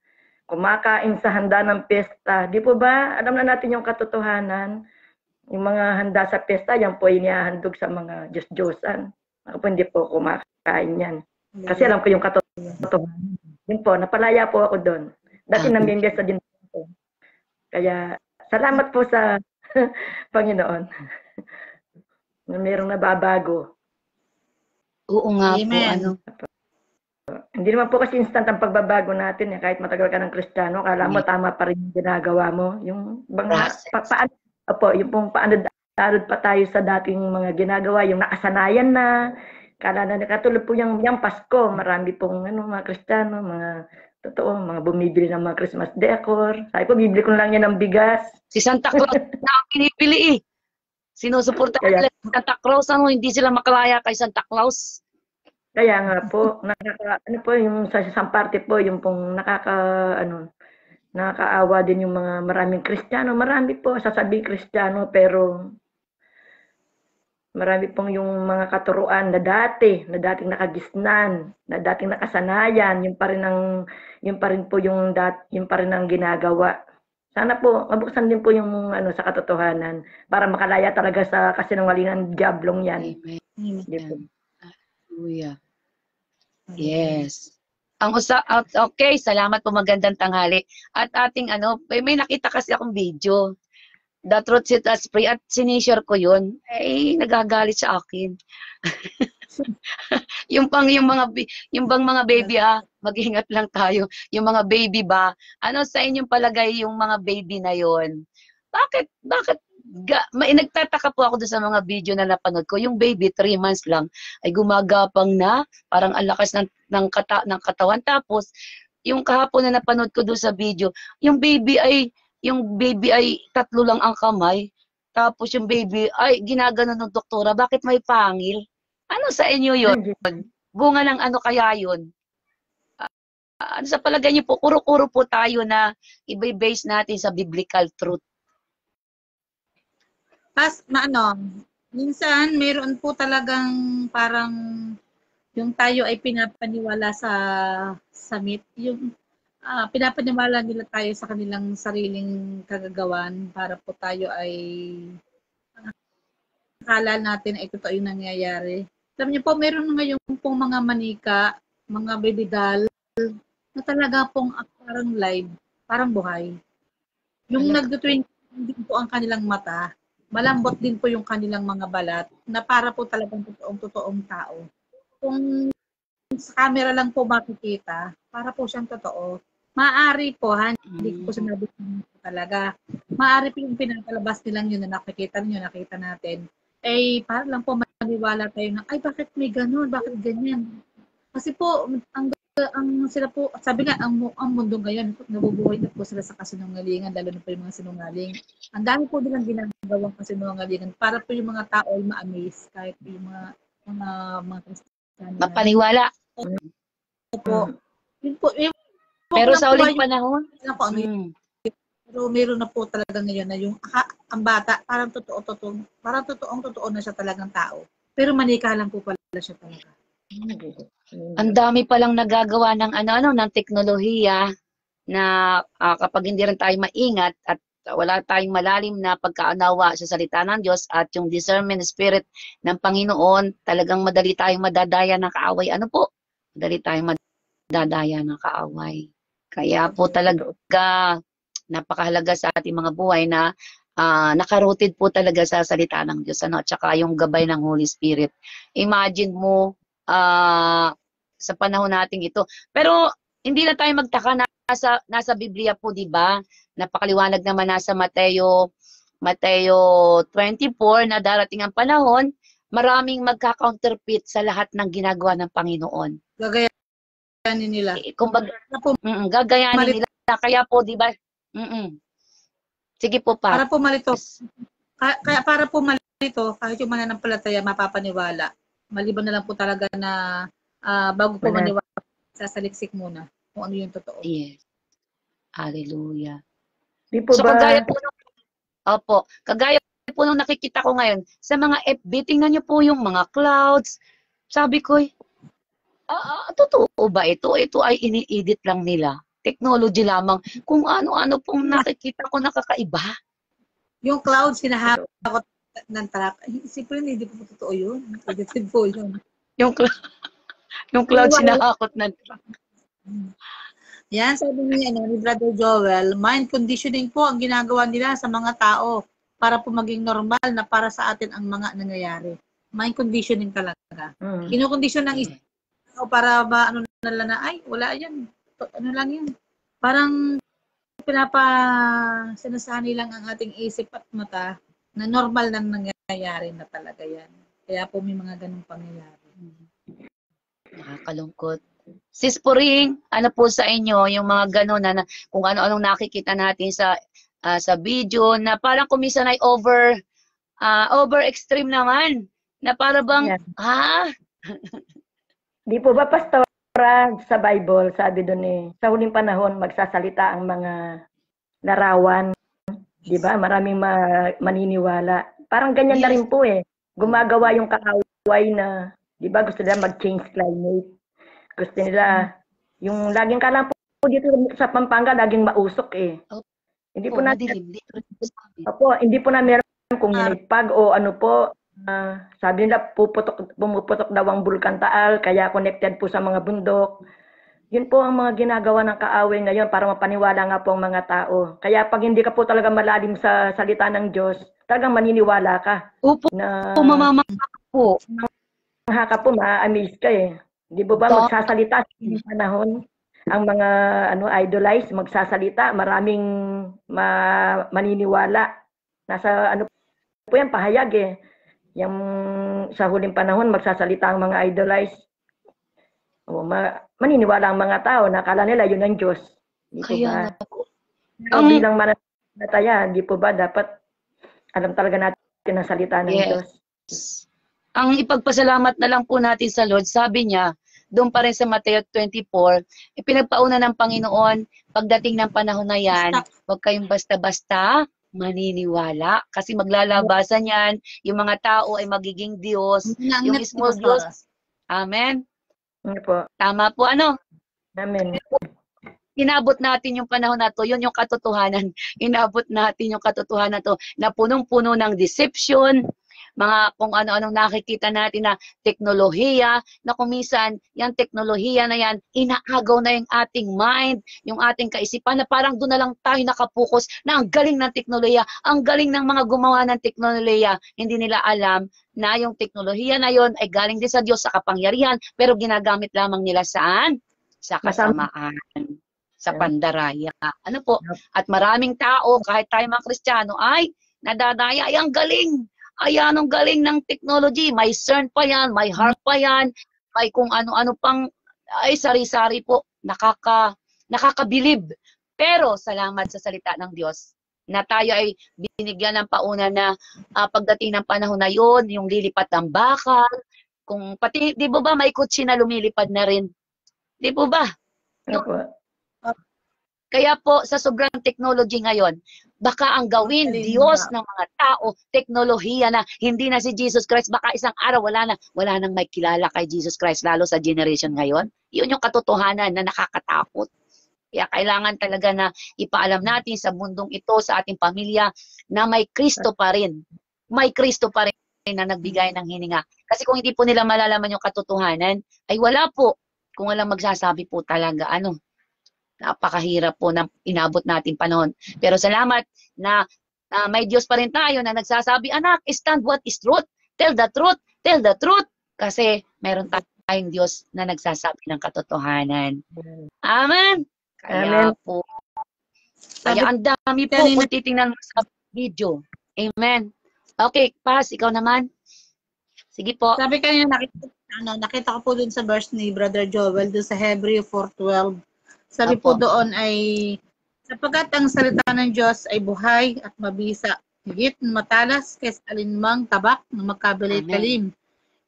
Speaker 3: kumakain sa handa ng piyesta. Di po ba, alam na natin yung katotohanan, yung mga handa sa piyesta, yan po inihahandog sa mga Diyos-Diyosan. Ako po hindi po kumakain yan. Kasi alam ko yung katotohanan. Yun po, napalaya po ako doon. Dati namimiyasa din po. Kaya, salamat po sa Panginoon. Na mayroong nababago.
Speaker 1: oo nga po,
Speaker 2: Amen.
Speaker 3: Hindi naman po kasi instant ang pagbabago natin. Kahit matagal ka ng Kristiyano, kala mo tama pa rin yung ginagawa mo. Yung yung pong paanod pa tayo sa dating mga ginagawa, yung nakasanayan na. Kala na katulad po yung Pasko, marami pong mga Kristiyano, mga totoo, mga bumibili ng mga Christmas decor. Sabi ko, bibili ko lang yan ng bigas.
Speaker 1: Si Santa Claus na ang pinipili eh. Sinusuporta nila si Santa Claus, hindi sila makalaya kay Santa Claus.
Speaker 3: Kaya nga po, yung sa isang parte po, yung pong nakakaawa din yung mga maraming Kristiyano. Marami po, sasabihin Kristiyano, pero marami pong yung mga katuruan na dating nakagisnan, na dating nakasanayan, yung pa rin po yung ginagawa. Sana po mabuksan din po yung sa katotohanan para makalaya talaga sa kasinungalingan diablong yan.
Speaker 1: Amen. Hallelujah. Yes. Okay, salamat po, magandang tanghali. At ating may nakita kasi akong video. The Truth Set Us Free at sinishare ko yun. Nagagalit sa akin. yung bang mga baby mag-ingat lang tayo. Yung mga baby ba? Ano sa inyong palagay yung mga baby na yon? Bakit nagtataka po ako doon sa mga video na napanood ko. Yung baby 3 months lang ay gumagapang na, parang ang lakas ng katawan. Tapos yung kahapon na napanood ko doon sa video, yung baby ay 3 lang ang kamay. Tapos yung baby ay ginagano ng doktora, bakit may pangil? Ano sa inyo yun? Bunga ng ano kaya yun? Ano sa palagay niyo po, kuro-kuro po tayo na i-base natin sa biblical truth.
Speaker 2: Minsan meron po talagang parang yung tayo ay pinapaniwala sa myth, yung pinapaniwala nila tayo sa kanilang sariling kagagawan para po tayo ay akala natin ay totoo yung nangyayari. Alam niyo po, meron ngayon pong mga manika, mga baby doll, na talaga pong parang live, parang buhay. Yung nagtutwing din po ang kanilang mata, malambot din po yung kanilang mga balat, na para po talagang totoong tao. Kung sa camera lang po makikita, para po siyang totoo. Maaari po, hindi ko po sinabi talaga. Maaari po yung pinapalabas nilang yun na nakita natin. Para lang po maniwala tayo na, bakit may ganun? Bakit ganyan? Kasi po, ang sila po, sabi nga, ang mundo ngayon, nabubuhay na po sila sa kasinungalingan, lalo na po yung mga sinungaling. Ang dami po nilang ginagawang kasinungalingan para po yung mga tao ay ma-amaze, kahit po yung mga Kristiyano.
Speaker 1: Mapaniwala.
Speaker 2: Opo. Yun po,
Speaker 1: pero sa uling panahon,
Speaker 2: pero meron na po talaga ngayon na yung ang bata, parang totoong na siya talagang tao. Pero manika lang po pala siya talaga.
Speaker 1: Ang dami palang nagagawa ng ng teknolohiya na kapag hindi rin tayo maingat at wala tayong malalim na pagkaunawa sa salita ng Diyos at yung discernment spirit ng Panginoon, talagang madali tayong madadaya ng kaaway. Madali tayong madadaya ng kaaway. Kaya po talaga napakahalaga sa ating mga buhay na nakarooted po talaga sa salita ng Diyos at saka yung gabay ng Holy Spirit. Imagine mo sa panahon nating ito. Pero hindi na tayo magtaka, nasa Biblia po, 'di ba? Napakaliwanag naman nasa Mateo 24 na darating ang panahon, maraming magka-counterfeit sa lahat ng ginagawa ng Panginoon.
Speaker 2: Gagayanin nila.
Speaker 1: Kumbaga, gagayanin nila. Kaya po, di ba? Sige po, pa.
Speaker 2: Para pumalito. Kaya para pumalito, kahit yung mananampalataya mapapaniwala. Maliban na lang po talaga na bago po maniwala, sasaliksik muna kung ano yung totoo.
Speaker 1: Yes. Hallelujah.
Speaker 3: Di po
Speaker 1: So,
Speaker 3: ba?
Speaker 1: kagaya po nung nakikita ko ngayon, sa mga FB, tingnan niyo po yung mga clouds. Sabi ko, totoo ba ito? Ito ay ini-edit lang nila. Technology lamang. Kung ano-ano pong nakikita ko nakakaiba.
Speaker 2: Yung clouds, sinahakot ng truck. Siyempre, hindi po totoo yun. Edited po yun.
Speaker 1: Yung clouds, sinahakot ng truck.
Speaker 2: Yan, sabi ni Brother Joel, mind conditioning po ang ginagawa nila sa mga tao para po maging normal na para sa atin ang mga nangyayari. Mind conditioning talaga. Kinukondisyon ng isip para ano na ay, wala yan. Ano lang yan. Parang sinasanay lang ang ating isip at mata na normal nang nangyayari na talaga yan. Kaya po may mga ganung pangyayari.
Speaker 1: Nakakalungkot. Sis Puring, ano po sa inyo yung mga gano'n na kung ano-anong nakikita natin sa video na parang kumisan ay over extreme naman na para bang
Speaker 3: Di po ba, Pastora, sa Bible sabi doon sa huling panahon magsasalita ang mga larawan, di ba? Maraming maniniwala. Parang ganyan na rin po gumagawa yung kaaway na, di ba, gusto nila mag-change climate. Gusto nila, yung laging kalang po dito sa Pampanga, laging mausok Hindi po natin, hindi po na meron kung inipag o ano po, sabi nila pumuputok daw ang Bulkan Taal, kaya connected po sa mga bundok. Yun po ang mga ginagawa ng kaaway ngayon para mapaniwala nga po ang mga tao. Kaya pag hindi ka po talaga malalim sa salita ng Diyos, talagang maniniwala ka.
Speaker 1: Opo, mamamaka po.
Speaker 3: Haka po, ma-amaze ka Di ba magsasalita sa panahon ang mga idolize, magsasalita, maraming maniniwala. Nasa po yan, pahayag Yung sa huling panahon, magsasalita ang mga idolize. Maniniwala ang mga tao, nakala nila yun ang Diyos. Di po ba? Bilang mananampalataya, di po ba dapat alam talaga natin ang salita ng Diyos?
Speaker 1: Ang ipagpasalamat na lang po natin sa Lord, sabi niya, doon pa rin sa Mateo 24, pinagpauna ng Panginoon, pagdating ng panahon na yan, huwag kayong basta-basta maniniwala. Kasi maglalabasan yan, yung mga tao ay magiging Diyos, yung small Diyos. Amen?
Speaker 3: Po.
Speaker 1: Tama po,
Speaker 3: Amen.
Speaker 1: Inabot natin yung panahon na to, yun yung katotohanan. Inabot natin yung katotohanan to na punong-puno ng deception, mga kung ano-anong nakikita natin na teknolohiya, na kumisan, yung teknolohiya na yan, inaagaw na yung ating mind, yung ating kaisipan, na parang doon na lang tayo nakapokus na ang galing ng teknolohiya, ang galing ng mga gumawa ng teknolohiya. Hindi nila alam na yung teknolohiya na yon ay galing din sa Diyos sa kapangyarihan, pero ginagamit lamang nila saan? Sa kasamaan, sa pandaraya. Ano po? At maraming tao, kahit tayo mga Kristiyano, ay nadadaya, ay ang galing. Ayan, ang galing ng technology. May CERN pa yan, may HARP pa yan, may kung ano-ano pang, ay sari-sari po, nakakabilib. Pero salamat sa salita ng Diyos na tayo ay binigyan ng pauna na pagdating ng panahon na yon, yung lilipat ng bakal, kung pati, di ba may kutsi na lumilipad na rin? Di ba ba? Kaya po, sa sobrang technology ngayon, baka ang gawin Diyos ng mga tao, teknolohiya na, hindi na si Jesus Christ, baka isang araw wala nang may kilala kay Jesus Christ, lalo sa generation ngayon. Yun yung katotohanan na nakakatakot. Kaya kailangan talaga na ipaalam natin sa mundong ito, sa ating pamilya, na may Kristo pa rin. May Kristo pa rin na nagbigay ng hininga. Kasi kung hindi po nila malalaman yung katotohanan, ay wala po. Kung walang magsasabi po talaga, napakahirap po na inabot natin panahon. Pero salamat na may Diyos pa rin tayo na nagsasabi, anak, stand what is truth. Tell the truth. Tell the truth. Kasi meron tayong Diyos na nagsasabi ng katotohanan. Amen. Kaya po. Kaya ang dami po kung titingnan mo sa video. Amen. Okay, Paz, ikaw naman. Sige po.
Speaker 2: Sabi kanina, nakita ko po dun sa verse ni Brother Joel, dun sa Hebrew 4:12. Sabi po
Speaker 1: Opo.
Speaker 2: doon ay, sapagkat ang salita ng Diyos ay buhay at mabisa, higit matalas kaysa alinmang tabak na magkabilit
Speaker 1: Amen.
Speaker 2: talim.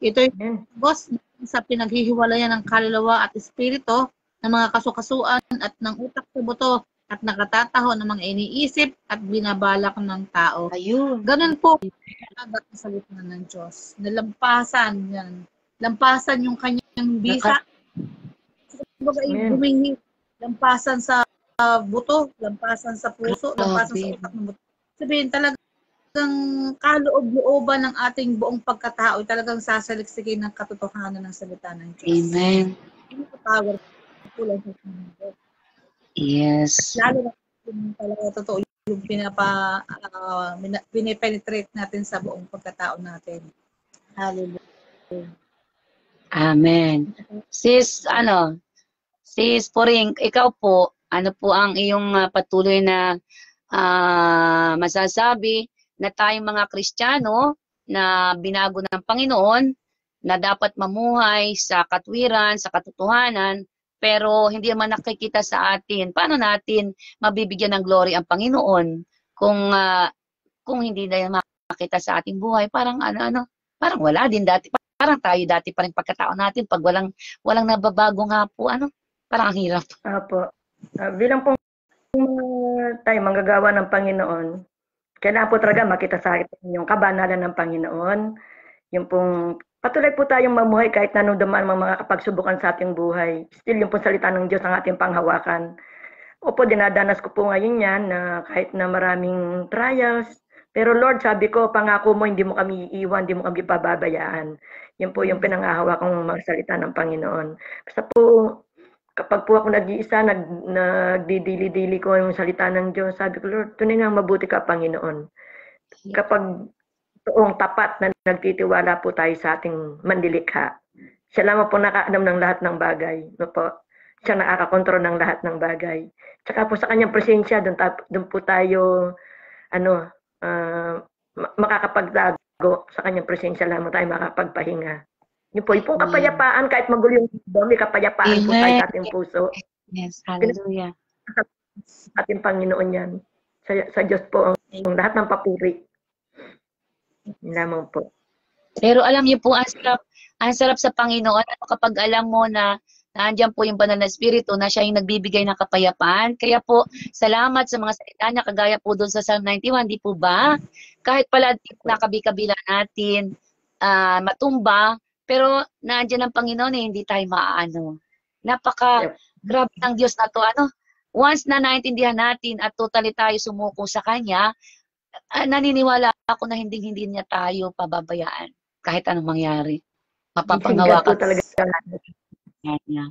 Speaker 2: Ito'y
Speaker 3: Amen.
Speaker 2: bos sa pinaghihiwalayan ng kaluluwa at espiritu, ng mga kasukasuan at ng utak sa buto, at nakatataho ng mga iniisip at binabalak ng tao.
Speaker 1: Ayun.
Speaker 2: Ganun po ang salita ng Diyos. Nalampasan yan. Lampasan yung kanyang bisa. Kumbaga,
Speaker 3: Amen.
Speaker 2: lampasan sa buto, lampasan sa puso, lampasan sa
Speaker 1: Grabe.
Speaker 2: utak ng buto. Sabihin talagang kaloob-looban ng ating buong pagkatao ay talagang sasaliksikin ng katotohanan ng salita ng Diyos.
Speaker 1: Amen.
Speaker 2: Hindi ko power po lang sa Diyos.
Speaker 1: Yes.
Speaker 2: Lalo na kung talaga totoo yung pinipenetrate natin sa buong pagkatao natin. Hallelujah.
Speaker 1: Amen. Sis Poring, ikaw po, ano po ang iyong patuloy na masasabi na tayong mga Kristiyano na binago ng Panginoon na dapat mamuhay sa katwiran, sa katotohanan, pero hindi naman nakikita sa atin. Paano natin mabibigyan ng glory ang Panginoon kung hindi na makita sa ating buhay? Parang parang wala din dati. Parang tayo dati pa rin pagkatao natin pag walang nababago nga po, parang ang hirap.
Speaker 3: Apo. Bilang pong tayo manggagawa ng Panginoon, kailangan po talaga makita sa atin yung kabanalan ng Panginoon. Yung pong patuloy po tayong mamuhay kahit na anong dumaan mga kapagsubukan sa ating buhay. Still yung pong salita ng Diyos ang ating panghawakan. Opo, dinadanas ko po ngayon yan na kahit na maraming trials. Pero Lord, sabi ko, pangako mo, hindi mo kami iiwan, hindi mo kami pababayaan. Yan po yung pinangahawa kong mga salita ng Panginoon. Basta po, kapag po ako nag-iisa, nagdidili-dili ko yung salita ng Diyos, sabi ko, Lord, tunay nga mabuti ka, Panginoon. Kapag toong tapat na nagtitiwala po tayo sa ating manlilikha, siya lamang po nakaalam ng lahat ng bagay. No po? Siya nakakakontrol ng lahat ng bagay. Tsaka po sa kanyang presensya, doon po tayo makakapagtago sa kanyang presensya lamang tayo makakapagpahinga. Yun po, yung kapayapaan, kahit magulo yung mundo, may kapayapaan po tayo sa ating puso.
Speaker 1: Yes, hallelujah.
Speaker 3: Ating Panginoon yan. Sa Diyos po ang lahat ng papuri. Yun lamang po.
Speaker 1: Pero alam niyo po, ang sarap sa Panginoon kapag alam mo na nandiyan po yung banal na espiritu na siya yung nagbibigay ng kapayapaan. Kaya po, salamat sa mga salita niya, kagaya po doon sa Psalm 91, di po ba? Kahit pala nakabi-kabila natin, matumba, pero nandiyan ang Panginoon hindi tayo maaano. Grabe ng Diyos na to. Once na naintindihan natin at totally tayo sumuko sa Kanya, naniniwala ako na hindi niya tayo pababayaan kahit anong mangyari. Mapapangawakan
Speaker 3: talaga
Speaker 1: niya.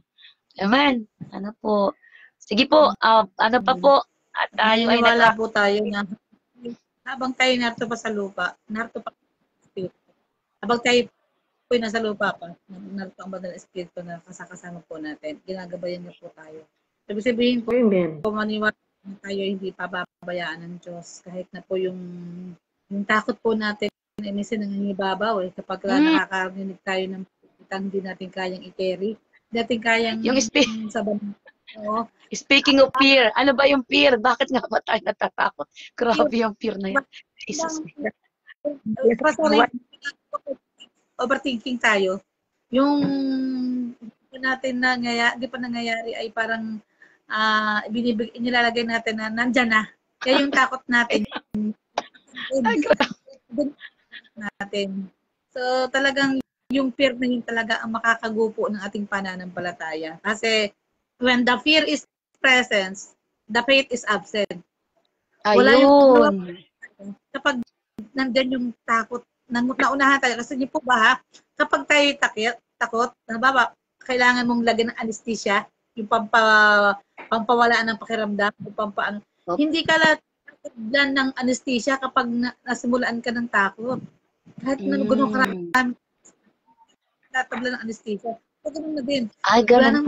Speaker 1: Amen. Ano po? Sige po, ano pa po? At tayo ay
Speaker 2: naniniwala po tayo na habang tayo narito pa sa lupa, narito pa habang tayo po nasa lupa pa, narito ang banal na espiritu na kasama po natin. Ginagabayan niya po tayo. Ibig sabihin po, maniwala tayo hindi pababayaan ng Diyos. Kahit na po yung takot po natin, minsan nangingibabaw kapag nakakarinig tayo ng hindi natin kayang i-carry. Hindi natin kayang
Speaker 1: Speaking of fear, ano ba yung fear? Bakit nga ba tayo natatakot? Grabe yung fear na yun. Jesus.
Speaker 2: Overthinking tayo. Yung natin di pa nangyayari ay parang nilalagay natin na nandyan na. Kaya yung takot natin. So talagang yung fear na yun talaga ang makakagupo ng ating pananampalataya. Kasi when the fear is present, the faith is absent.
Speaker 1: Ayun.
Speaker 2: Kapag nandyan yung takot, naunahan tayo. Kasi niyo po ba kapag tayo takot, kailangan mong lagyan ng anesthesia, yung pampawalaan ng pakiramdam, yung hindi ka lataglan ng anesthesia kapag nasimulaan ka ng takot. Kahit gano'n karami, lataglan ng anesthesia. So, gano'n na din. Wala nang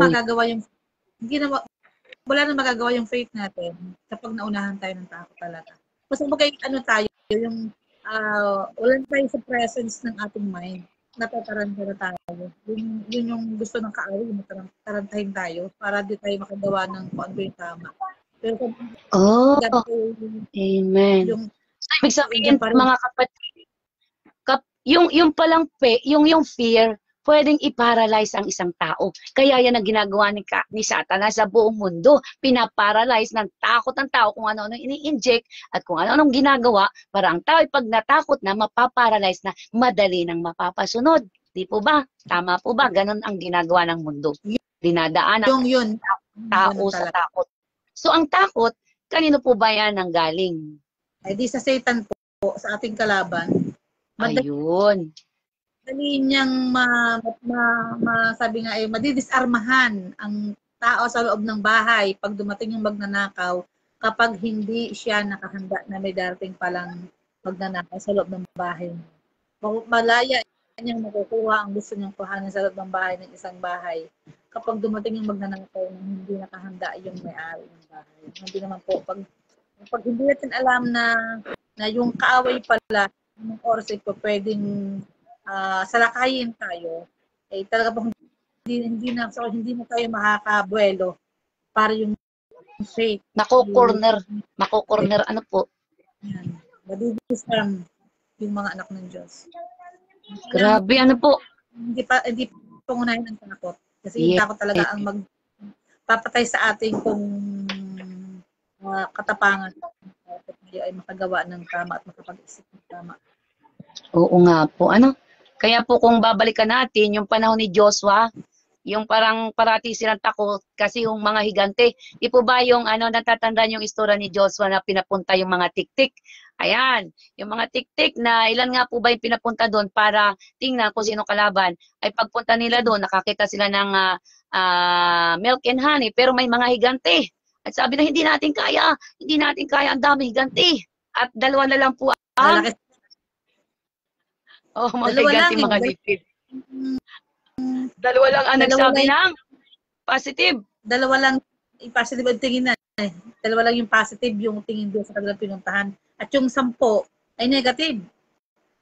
Speaker 2: magagawa yung faith natin kapag naunahan tayo ng takot talaga. Kasi tayo, yung wala tayo sa presence ng ating mind. natataranta na tayo. Yun yung gusto ng kaaway, tarantahin tayo para di tayo makagawa ng kung ano yung tama. Pero kung
Speaker 1: Oh,
Speaker 2: yung
Speaker 1: amen. So, ibig sabihin,
Speaker 2: pa rin.
Speaker 1: mga kapatid, yung palang yung fear, pwedeng i-paralyze ang isang tao. Kaya yan ang ginagawa ni Satanas sa buong mundo. Pinaparalyze ng takot ng tao kung ano-ano ini-inject at kung ano-anong ginagawa para ang tao pag natakot na, mapaparalyze na, madali nang mapapasunod. Di po ba? Tama po ba? Ganon ang ginagawa ng mundo. Dinadaan ang
Speaker 2: yun,
Speaker 1: tao sa takot. So ang takot, kanino po ba yan ang galing?
Speaker 2: Ay di sa Satan po, sa ating kalaban.
Speaker 1: Ayun.
Speaker 2: Dali niyang sabi nga madidisarmahan ang tao sa loob ng bahay pag dumating yung magnanakaw kapag hindi siya nakahanda na may darating palang magnanakaw sa loob ng bahay. Malaya niyang makukuha ang gusto niyang kuhanin sa loob ng bahay ng isang bahay kapag dumating yung magnanakaw na hindi nakahanda yung may-ari ng bahay. Hindi naman po, pag hindi natin alam na yung kaaway pala ng oras ay po pwedeng salakayin tayo, eh talaga po hindi na tayo makakabuelo para yung shape.
Speaker 1: Mako-corner ano po?
Speaker 2: Yan. Madidisarm yung mga anak ng Diyos.
Speaker 1: Grabe, ano po?
Speaker 2: Hindi pangunahin ang takot. Kasi yung takot talaga ang magpapatay sa ating kung katapangan ay makagawa ng tama at makapag-isip ng tama.
Speaker 1: Oo nga po. Kaya po kung babalikan natin yung panahon ni Joshua, yung parang parati silang takot kasi yung mga higante. Di po ba yung natatandaan yung istorya ni Joshua na pinapunta yung mga tiktik? Ayan, yung mga tiktik na ilan nga po ba yung pinapunta doon para tingnan kung sino kalaban. Ay pagpunta nila doon, nakakita sila ng milk and honey pero may mga higante. At sabi na hindi natin kaya, ang dami higante. At dalawa na lang po ang mga higante, mga lipid. Dalawa lang ang nagsabi ng positive.
Speaker 2: Dalawa lang yung positive ang tingin na. Dalawa lang yung positive yung tingin doon sa kanilang pinuntahan. At yung 10 ay negative.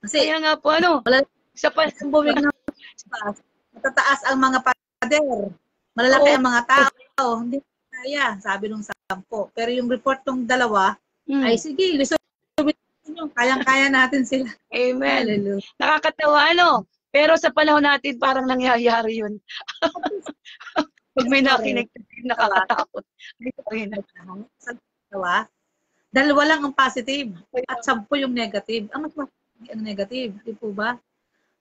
Speaker 2: Kasi
Speaker 1: kaya nga po
Speaker 2: sa bumig ng matataas ang mga pader. Malalaki ang mga tao. Hindi kaya, sabi nung 10. Pero yung report ng dalawa, ay sige, kayang-kaya natin sila.
Speaker 1: Amen.
Speaker 2: Hallelujah.
Speaker 1: Nakakatawa, pero sa panahon natin, parang nangyayari yun. Pag may nakinig, nakakatakot.
Speaker 2: Dalawa lang ang positive at 10 yung negative. Ang mas ang negative, di po ba?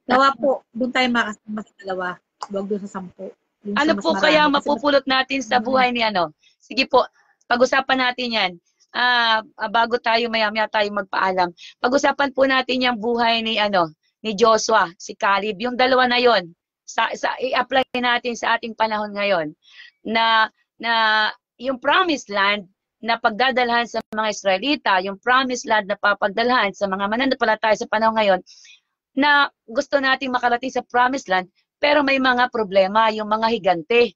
Speaker 2: Dawa po, doon tayo makasama sa dalawa. Huwag doon sa 10.
Speaker 1: Ano po kaya mapupulot natin sa buhay ni Sige po, pag-usapan natin yan. Bago tayo maya-maya tayo magpaalam. Pag-usapan po natin yung buhay ni Joshua, si Caleb, yung dalawa na yon. I-apply natin sa ating panahon ngayon na yung promised land na pagdadalhan sa mga Israelita, yung promised land na papagdalhan sa mga mananampalataya sa panahon ngayon, na gusto nating makarating sa promised land, pero may mga problema, yung mga higante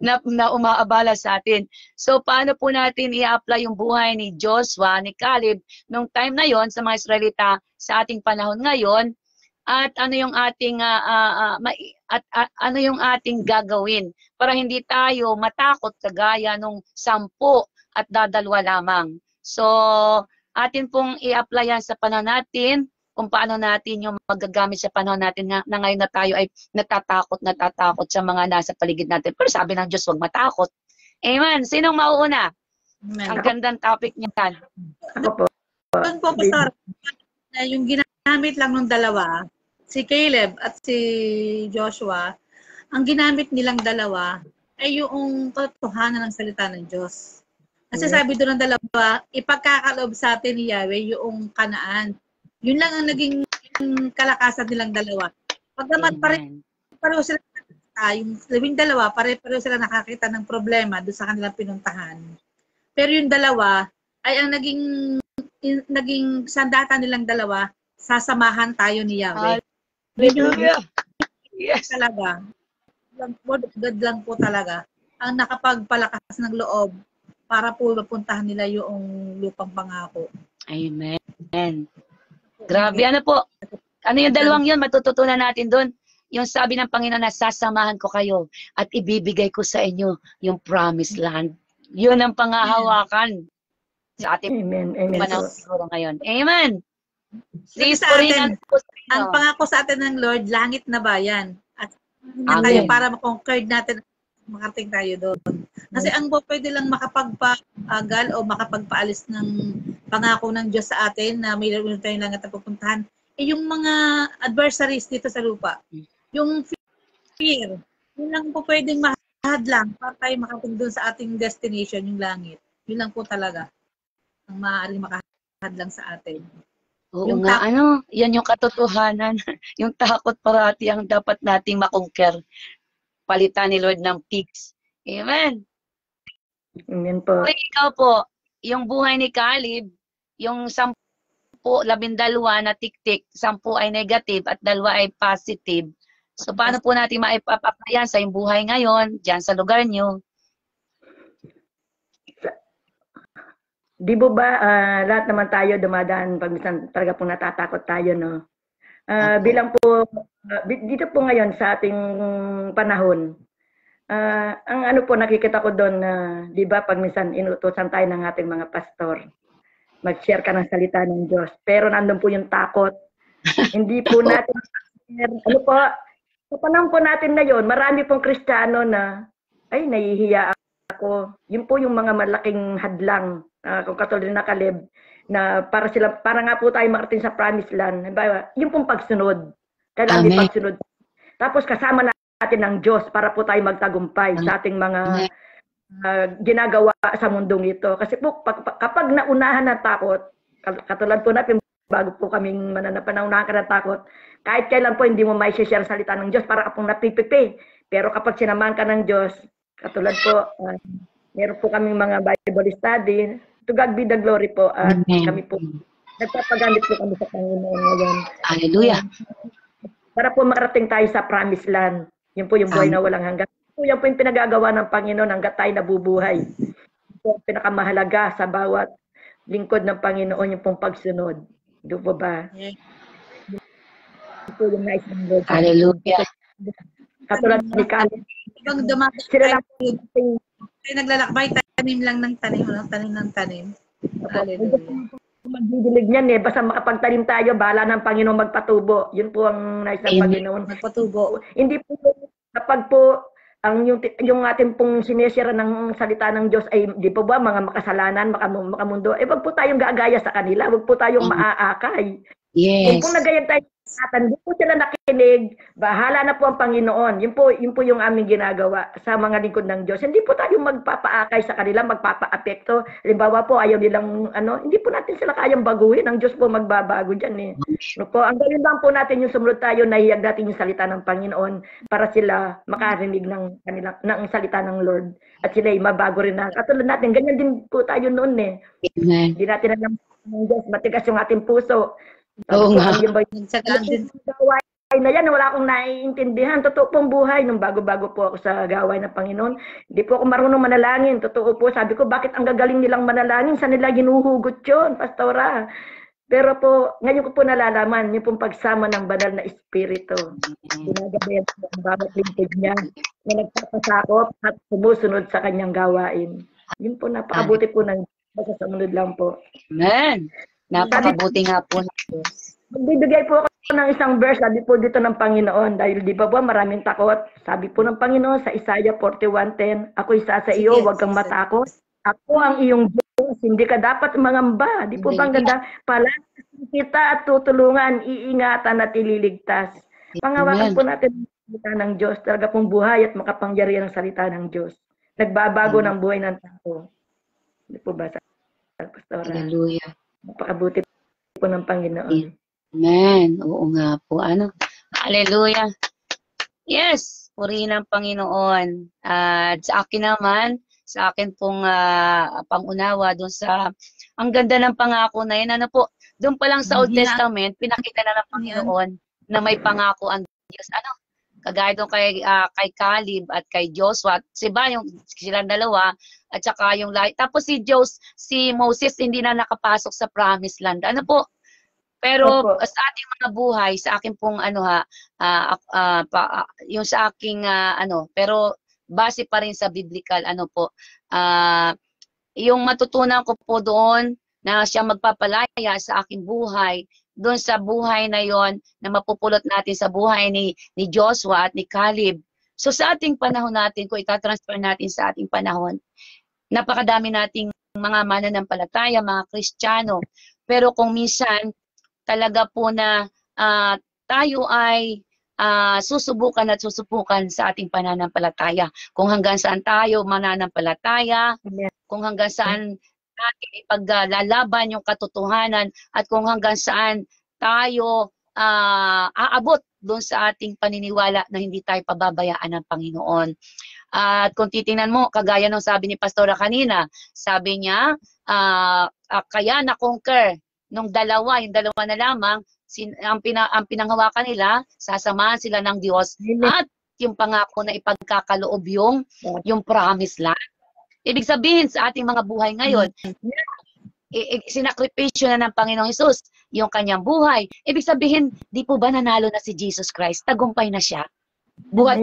Speaker 1: na umaabala sa atin. So, paano po natin i-apply yung buhay ni Joshua, ni Caleb, nung time na yon sa mga Israelita sa ating panahon ngayon, at ano yung ating ano yung ating gagawin para hindi tayo matakot kagaya nung 10 at dadalwa lamang. So, atin pong i-apply yan sa panahon natin, kung paano natin yung magagamit sa panahon natin na ngayon na tayo ay natatakot sa mga nasa paligid natin. Pero sabi ng Diyos, huwag matakot. Amen. Sinong mauuna? Ang gandang topic niyan.
Speaker 3: Ako po.
Speaker 2: Pastor, yung ginamit lang ng dalawa, si Caleb at si Joshua, ang ginamit nilang dalawa ay yung katotohanan ng salita ng Diyos. Kasi sabi doon ng dalawa, ipagkakaloob sa atin ni Yahweh yung Kanaan. Yun lang ang naging kalakasan nilang dalawa. Pagdaman pareho sila yung 12, pareho sila nakakita ng problema doon sa kanilang pinuntahan. Pero yung dalawa ay ang naging sandata nilang dalawa, sasamahan tayo ni Yahweh.
Speaker 1: Hallelujah. Yes.
Speaker 2: Talaga. God lang po talaga ang nakapagpalakas ng loob para po mapuntahan nila yung lupang pangako.
Speaker 1: Amen. Grabe, ano po? Ano yung dalawang yun? Matututunan natin doon. Yung sabi ng Panginoon na sasamahan ko kayo at ibibigay ko sa inyo yung promised land. Yun ang pangahawakan sa ating
Speaker 3: Amen. Amen
Speaker 1: panahon
Speaker 3: po.
Speaker 1: siguro ngayon. Amen.
Speaker 2: Sabi
Speaker 1: Please,
Speaker 2: sa
Speaker 1: purihan
Speaker 2: atin,
Speaker 1: po sa inyo.
Speaker 2: ang pangako sa atin ng Lord, langit na bayan. At na
Speaker 1: Amen.
Speaker 2: tayo para makonquered natin, makarating tayo doon. Kasi ang pwede lang makapagpagal o makapagpaalis ng pangako ng Diyos sa atin na may tayong langit na pupuntahan, eh yung mga adversaries dito sa lupa. Yung fear, yun lang po pwedeng mahadlang para tayo makarating doon sa ating destination, yung langit. Yun lang po talaga ang maaaring makahadlang sa atin.
Speaker 1: Oo
Speaker 2: Yung
Speaker 1: nga, yan yung katotohanan. Yung takot parati ang dapat nating makonquer. Palitan ni Lord ng peace. Amen.
Speaker 3: Amen po.
Speaker 1: Kung ikaw po, yung buhay ni Caleb, yung 12 na tik-tik, 10 ay negative at 2 ay positive. So, paano po natin maipapapayan sa yung buhay ngayon, dyan sa lugar nyo?
Speaker 3: Di ba lahat naman tayo dumadaan pag minsan talaga po natatakot tayo, no? Bilang po, dito po ngayon sa ating panahon, ang ano po nakikita ko doon, di ba pag minsan inutusan tayo ng ating mga pastor, mag-share ka ng salita ng Diyos, pero nandun po yung takot. Hindi po natin, ano po, sa panahon po natin na yon, marami pong Kristiyano na, ay, nahihiya ako. Yun po yung mga malaking hadlang, kung katulad na Caleb, na para nga po tayo makarating sa promised land. Yung pong pagsunod. Kailangan din pagsunod. Tapos kasama natin ng Diyos para po tayo magtagumpay sa ating mga ginagawa sa mundong ito. Kasi po, kapag naunahan ng takot, katulad po natin, bago po kaming mananapanaunahan ka ng takot, kahit kailan po hindi mo may share salita ng Diyos para ka pong napipipi. Pero kapag sinamahan ka ng Diyos, katulad po, meron po kaming mga Bible study. To God be the glory po. At kami po, nagpapagamit po kami sa Panginoon ngayon.
Speaker 1: Hallelujah.
Speaker 3: Para po makarating tayo sa promised land. Yun po yung buhay na walang hanggan. Yan po yung pinagagawa ng Panginoon hanggat tayo nabubuhay. Ito ang pinakamahalaga sa bawat lingkod ng Panginoon, yung pong pagsunod. Doon po ba? Ito yung nais ng Lord.
Speaker 1: Hallelujah.
Speaker 3: Katulad ni Caleb.
Speaker 2: Ibang dumagat
Speaker 3: Sila lang
Speaker 2: naglalakbay, tanim lang ng tanim, tanim ng tanim. Hallelujah.
Speaker 3: Magdidilig niyan basta makapagtanim tayo, bahala ng Panginoon magpatubo. Yun po ang nais ng Panginoon.
Speaker 2: Magpatubo.
Speaker 3: Hindi po, kapag po, yung ating pong sinesira ng salita ng Diyos ay, di po ba, mga makasalanan, makamundo, wag po tayong gagaya sa kanila, wag po tayong maaakay.
Speaker 1: Yes.
Speaker 3: Kung nagayag tayo sa atin, di po sila nakikinig, bahala na po ang Panginoon. Yun po yung aming ginagawa sa mga lingkod ng Diyos. Hindi po tayo magpapaakay sa kanila, magpapa-apekto. Halimbawa po, ayaw nilang, hindi po natin sila kayang baguhin. Ang Diyos po magbabago dyan eh. No po, ang gawin lang po natin yung sumunod tayo, nahiyag natin yung salita ng Panginoon para sila makarinig ng salita ng Lord. At sila ay mabago rin na. Katulad natin, ganyan din po tayo noon eh.
Speaker 1: Amen.
Speaker 3: Hindi natin alam ng Diyos, matigas yung ating puso.
Speaker 1: Oo nga.
Speaker 3: Ay na yan, wala akong naiintindihan. Totoo pong buhay. Nung bago-bago po ako sa gaway ng Panginoon, hindi po ako marunong manalangin. Totoo po, sabi ko, bakit ang gagaling nilang manalangin? Saan nila ginuhugot yun, Pastora? Pero po, ngayon ko po nalalaman, yung pong pagsama ng banal na espiritu. Ginagabayan po ang bawat lingkod niya na nagpapasakop at sumusunod sa kanyang gawain. Yun po, napakabuti po ng sumunod lang po.
Speaker 1: Amen. Napakabuti nga po ng Diyos.
Speaker 3: Magbibigay po ako ng isang verse, sabi po dito ng Panginoon, dahil di ba maraming takot. Sabi po ng Panginoon sa Isaiah 41:10, ako isa sa iyo, huwag kang matakot. Ako ang iyong Diyos, hindi ka dapat mangamba. Di po bang ganda? Palagi kita at tutulungan, iingatan at ililigtas. Pangawakan po natin ang salita ng Diyos, talaga pong buhay at makapangyarihan ang salita ng Diyos. Nagbabago ng buhay ng tao. Di po ba, Pastora?
Speaker 1: Hallelujah.
Speaker 3: Napakabuti po ng Panginoon.
Speaker 1: Amen. Oo nga po. Hallelujah. Yes. Purihin ang Panginoon. At sa akin naman, sa akin pong pangunawa doon sa, ang ganda ng pangako na yun. Doon pa lang sa Old Testament, pinakita na ng Panginoon na may pangako ang Diyos. Kagaya doon kay Caleb at kay Joshua, yung silang dalawa, at saka yung lahat. Tapos si Moses hindi na nakapasok sa promised land. Pero
Speaker 3: Opo.
Speaker 1: sa ating mga buhay, sa akin pong yung sa aking pero base pa rin sa biblical yung matutunan ko po doon na siya magpapalaya sa aking buhay, doon sa buhay na yon na mapupulot natin sa buhay ni Joshua at ni Caleb. So sa ating panahon natin, kung itatransfer natin sa ating panahon, napakadami nating mga mananampalataya, mga Kristiyano. Pero kung minsan, talaga po na tayo ay susubukan at susubukan sa ating pananampalataya. Kung hanggang saan tayo mananampalataya, kung hanggang saan natin ipaglalaban yung katotohanan, at kung hanggang saan tayo aabot doon sa ating paniniwala na hindi tayo pababayaan ng Panginoon. At kung titingnan mo, kagaya ng sabi ni Pastora kanina, sabi niya, kaya na-conquer nung yung dalawa na lamang, ang pinanghawakan nila, sasamahan sila ng Diyos at yung pangako na ipagkakaloob yung promised land. Ibig sabihin sa ating mga buhay ngayon, sinakripisyo na ng Panginoong Hesus yung kanyang buhay. Ibig sabihin, di po ba nanalo na si Jesus Christ? Tagumpay na siya. Buhat,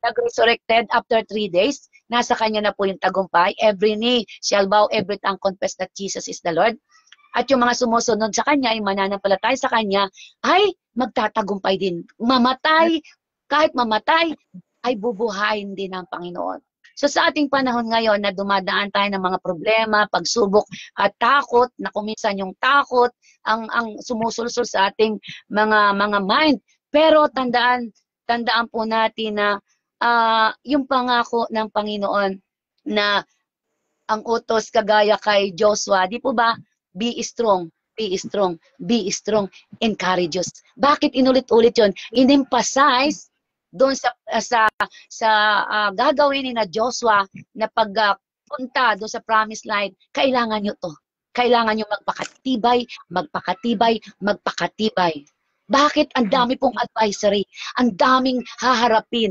Speaker 1: nag-resurrected after 3 days. Nasa kanya na po yung tagumpay. Every knee shall bow, every tongue confess that Jesus is the Lord. At yung mga sumusunod sa kanya, yung mananampalataya sa kanya, ay magtatagumpay din. Kahit mamatay, ay bubuhayin din ng Panginoon. So sa ating panahon ngayon na dumadaan tayo ng mga problema, pagsubok at takot, na kuminsan yung takot ang sumusulsul sa ating mga mind. Pero tandaan po natin na yung pangako ng Panginoon na ang utos kagaya kay Joshua, di po ba? Be strong, be strong, be strong, encourageous. Bakit inulit-ulit yun? In-emphasize doon sa gagawin ni na Joshua na pagpunta doon sa promised land, kailangan nyo to. Kailangan nyo magpakatibay. Bakit? Ang dami pong advisory. Ang daming haharapin.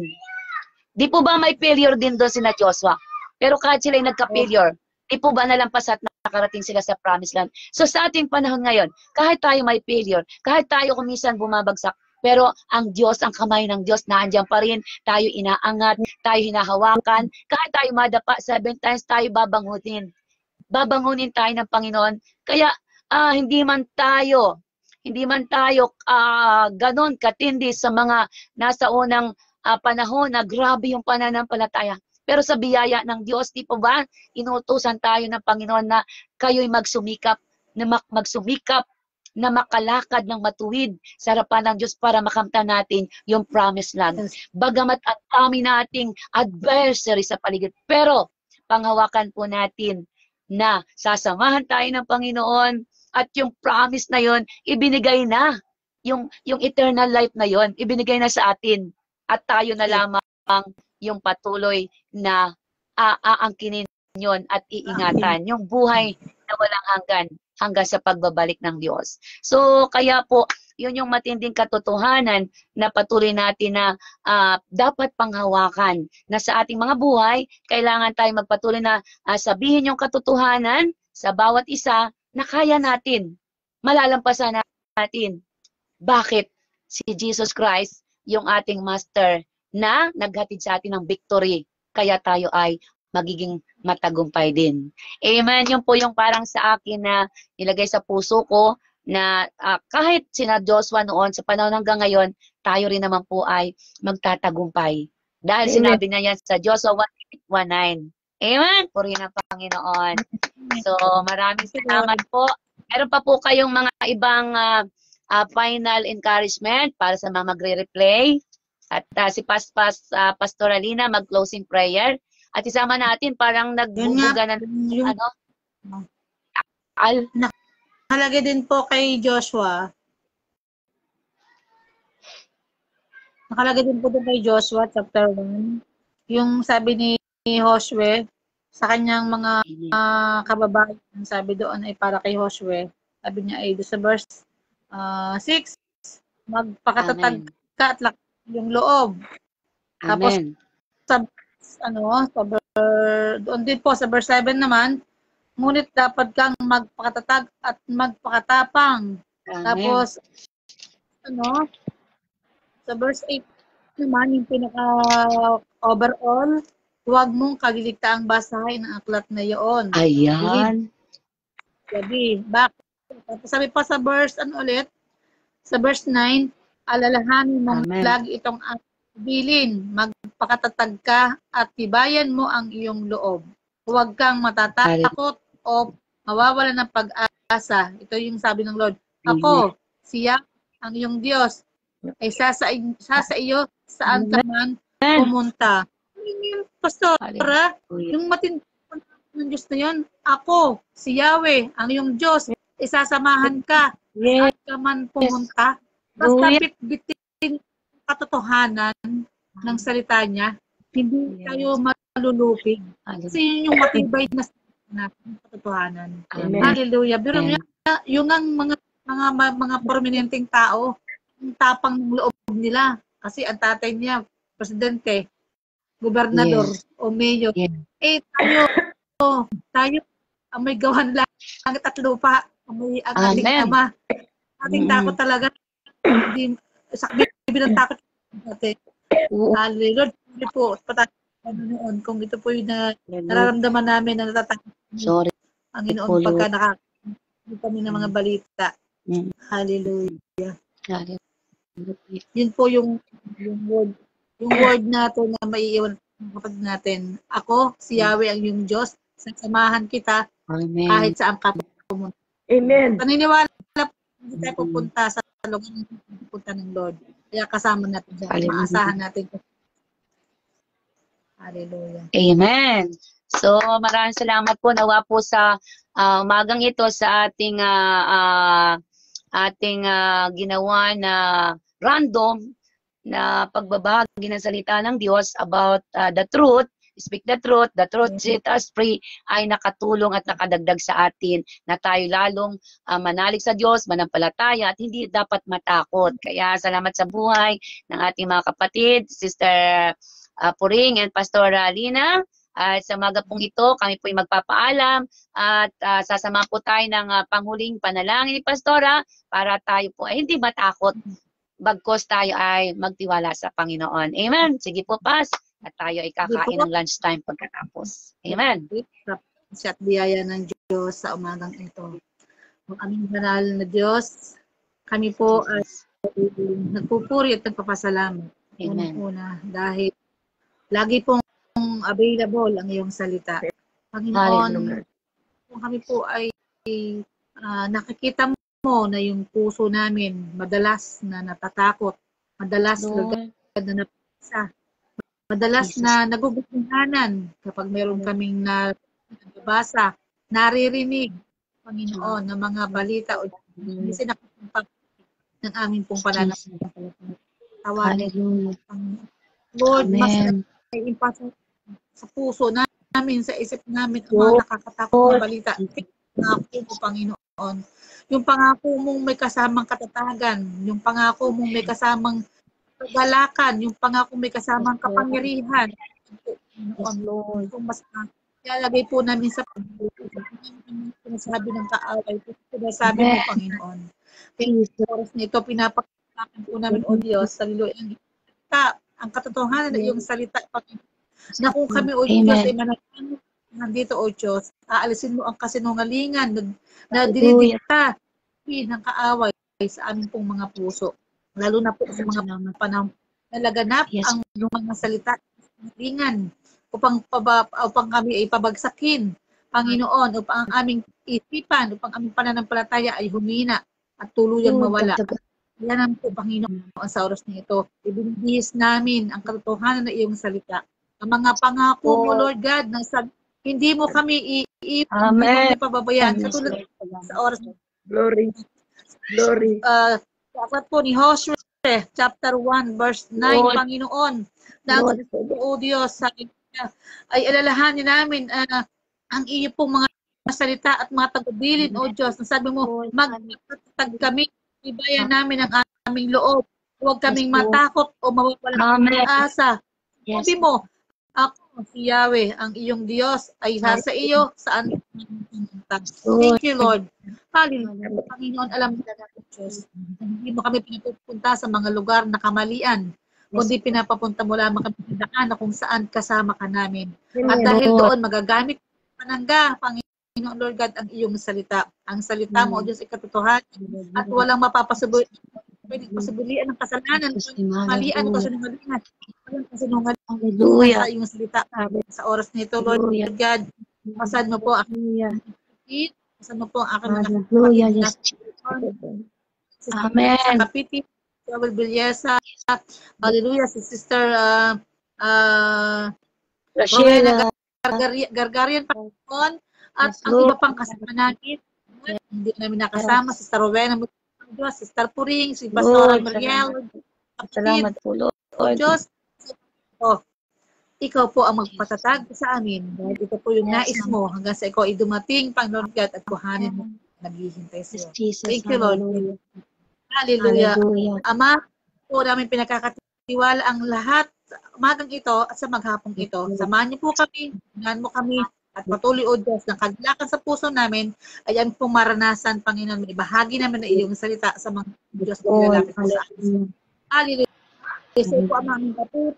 Speaker 1: Di po ba may failure din doon si na Joshua? Pero kahit sila yung nagka-failure, di po ba nalampas at nakarating sila sa promised land? So sa ating panahon ngayon, kahit tayo may failure, kahit tayo kuminsan bumabagsak, pero ang Diyos, ang kamay ng Diyos, naandyan pa rin. Tayo inaangat, tayo hinahawakan. Kahit tayo madapa 7 times, tayo babangunin. Babangunin tayo ng Panginoon. Kaya hindi man tayo ganon katindi sa mga nasa unang panahon na grabe yung pananampalataya. Pero sa biyaya ng Diyos, di po ba, inuutusan tayo ng Panginoon na kayo'y magsumikap na makalakad ng matuwid sa harapan ng Diyos para makamtan natin yung promised land. Bagamat ang dami nating adversary sa paligid, pero panghawakan po natin na sasamahan tayo ng Panginoon at yung promise na yon ibinigay na. Yung eternal life na yon ibinigay na sa atin. At tayo na lamang yung patuloy na aangkinin yon at iingatan. Yung buhay na walang hanggang sa pagbabalik ng Diyos. So, kaya po, yun yung matinding katotohanan na patuloy natin na dapat panghawakan. Na sa ating mga buhay, kailangan tayo magpatuloy na sabihin yung katotohanan sa bawat isa na kaya natin. Malalampasan natin. Bakit? Si Jesus Christ, yung ating Master, na naghatid sa atin ng victory. Kaya tayo ay magiging matagumpay din. Amen. Yun po yung parang sa akin na nilagay sa puso ko na kahit sina Joshua noon, sa panahon hanggang ngayon, tayo rin naman po ay magtatagumpay. Dahil sinabi na yan sa Joshua 1:8-19. Amen. Purihin ang Panginoon. So, maraming salamat po. Meron pa po kayong mga ibang final encouragement para sa mga magre-replay. At si Pastor Alina mag-closing prayer. At isama natin parang nagbubuga na
Speaker 2: Nakalagay din po kay Joshua. Nakalagay din po doon kay Joshua chapter 1. Yung sabi ni Joshua sa kanyang mga kababayan, sabi doon ay para kay Joshua. Sabi niya ay sa verse 6, magpakatatag ka at lakas yung loob.
Speaker 1: Amen.
Speaker 2: Tapos doon din po sa verse 7 naman, ngunit dapat kang magpakatatag at magpakatapang.
Speaker 1: Amen.
Speaker 2: Tapos, sa verse 8 naman, yung pinaka-overall, huwag mong kaliligtaang basahin ang aklat na iyon.
Speaker 1: Ayan.
Speaker 2: Gabi. Bakit? Tapos sabi pa sa verse, sa verse 9, alalahanin mong
Speaker 1: Amen.
Speaker 2: lagi itong bilin, magpakatatag ka at tibayan mo ang iyong loob. Huwag kang matatakot o mawawala ng pag-asa. Ito yung sabi ng Lord. Ako, siya, ang iyong Diyos, ay sa iyo saan ka man pumunta. Yung pastora, yung matindi ng Diyos na yun, ako, si Yahweh, ang iyong Diyos, isasamahan ka saan ka man pumunta. Basta bit-bitin katotohanan ng salita niya, hindi tayo malulupig. Kasi yun yung matibay na katotohanan. Hallelujah. Pero yung ang mga prominenteng tao, ang tapang ng loob nila. Kasi ang tatay niya, presidente, gobernador, o mayor. Tayo, ang may gawan langit at lupa, ang ating ama. Ating takot talaga. Hindi, sakit ng takot natin. Hallelujah. Hindi po, noon, kung ito po yung nararamdaman namin na natatakot.
Speaker 1: Sorry.
Speaker 2: Ang Inoon pagka nakakita kami ng mga balita. Hallelujah. Yun po yung word natin na maiiwan kapag natin. Ako, si Yahweh ang iyong Diyos, sasamahan kita kahit saan ka pumunta.
Speaker 3: Amen.
Speaker 2: Paniniwala po, hindi tayo pupunta sa lugar ng pupunta ng Lord. Kaya kasama natin dyan. Maasahan natin. Hallelujah.
Speaker 1: Amen. So, maraming salamat po. Nawa po sa umagang ito sa ating ginawa na random na pagbabahagi ng salita ng Diyos about the truth, speak the truth set us free, ay nakatulong at nakadagdag sa atin na tayo lalong manalig sa Diyos, manampalataya at hindi dapat matakot. Kaya salamat sa buhay ng ating mga kapatid, Sister Puring and Pastor Lina. At sa umaga pong ito, kami po ay magpapaalam at sasama po tayo ng panghuling panalangin ni Pastora para tayo po ay hindi matakot bagkos tayo ay magtiwala sa Panginoon. Amen. Sige po, Pas. At tayo ay kakain ng lunchtime pagkatapos. Amen.
Speaker 2: At biyaya ng Diyos sa umagang ito. Ang aming banal na Diyos, kami po ay nagpupuri at nagpapasalamat.
Speaker 1: Amen.
Speaker 2: Una, dahil lagi pong available ang iyong salita. Panginoon, kung kami po ay nakikita mo na yung puso namin madalas na natatakot, madalas na napisa, madalas na nagugustuhanan kapag meron kaming nabasa, naririnig, Panginoon, ng mga balita o sinakapunta ng aming pong pananampalataya. Tawanin, Lord, mas naiimpasa sa puso namin, sa isip namin, ang mga nakakatakot na balita. Pangako mo, Panginoon. Yung pangako mong may kasamang katatagan, yung pangako mong may kasamang kagalakan, yung pangako may kasamang kapangyarihan. Lord, kung mas ilalagay po namin sa sinasabi ng kaaway, sinasabi mo, Panginoon. Kaya sa oras nito, pinapakita po namin, O Diyos, sa liloy ang katotohanan na iyong salita, Panginoon, na kung kami, O Diyos, ay manatang nandito, O Diyos, aalisin mo ang kasinungalingan na dinidikta ng kaaway sa aming pong mga puso. Lalo na po sa mga panahon na laganap ang mga salita kasinungalingan upang kami ay pabagsakin, Panginoon, upang ang aming isipan, upang aming pananampalataya ay humina at tuluyang mawala. Yan ang po, Panginoon, sa oras na ito. Ibinibihis namin ang katotohanan na iyong salita. Ang mga pangako mo, Lord God, hindi mo kami iiwan, hindi mo kami pababayaan. Katulad sa oras na
Speaker 3: Glory. Glory.
Speaker 2: Dapat po ni Joshua, chapter 1, verse 9, Panginoon, na O Diyos, ay alalahanin namin ang iyo pong mga salita at mga tagubilin, O Diyos. Sabi mo, magtatag kami, ibayan namin ang aming loob. Huwag kaming matakot o mawawalan ng asa. Sabi mo, ako, si Yahweh, ang iyong Diyos, ay sa iyo, saan. Thank you, Lord. Hallelujah. Panginoon, alam na natin Diyos. Hindi mo kami pinapupunta sa mga lugar na kamalian, kundi pinapapunta mo lamang kami sa daan na kung saan kasama ka namin. At dahil doon, magagamit panangga, Panginoon Lord God, ang iyong salita. Ang salita mo, O Diyos, ay katotohanan at walang pwedeng pasubulian ng kasalanan, malian o kasinungalingan. Walang kasinungalingan
Speaker 1: Hallelujah.
Speaker 2: sa iyong salita. Sa oras nito, Lord God, pasad mo po ang kapatid, pasad mo po ang aking mga
Speaker 1: Hallelujah.
Speaker 2: kapatid
Speaker 1: Yes. Amen.
Speaker 2: Sa kapitid, si Abel Bilyesa, hallelujah, si Sister Rowena
Speaker 1: Rachel.
Speaker 2: Gargarian Panginoon, at
Speaker 1: Yes,
Speaker 2: ang
Speaker 1: Lord.
Speaker 2: iba pang kasama natin. Hindi namin nakasama, Sister Rowena, Sister Puring, si Pastora
Speaker 1: Lord,
Speaker 2: Mariel,
Speaker 1: salamat po, Lord.
Speaker 2: O Diyos, ikaw po ang magpatatag sa amin. Dahil ito po yung nais mo hanggang sa ikaw ay dumating, Panginoon God, at kuhanin mo. Naghihintay sa iyo.
Speaker 1: Jesus.
Speaker 2: Thank you, Lord.
Speaker 1: Hallelujah.
Speaker 2: Hallelujah. Ama, po namin pinakakatiwala ang lahat umagang ito at sa maghapong ito. Samahan niyo po kami, hingan mo kami, at patuloy, O Diyos, ng kaglakan sa puso namin ay ang pumaranasan, Panginoon, ibahagi namin na iyong salita sa mga Diyos na nilalapit po sa akin. Hallelujah. Isa po ang aming patuloy,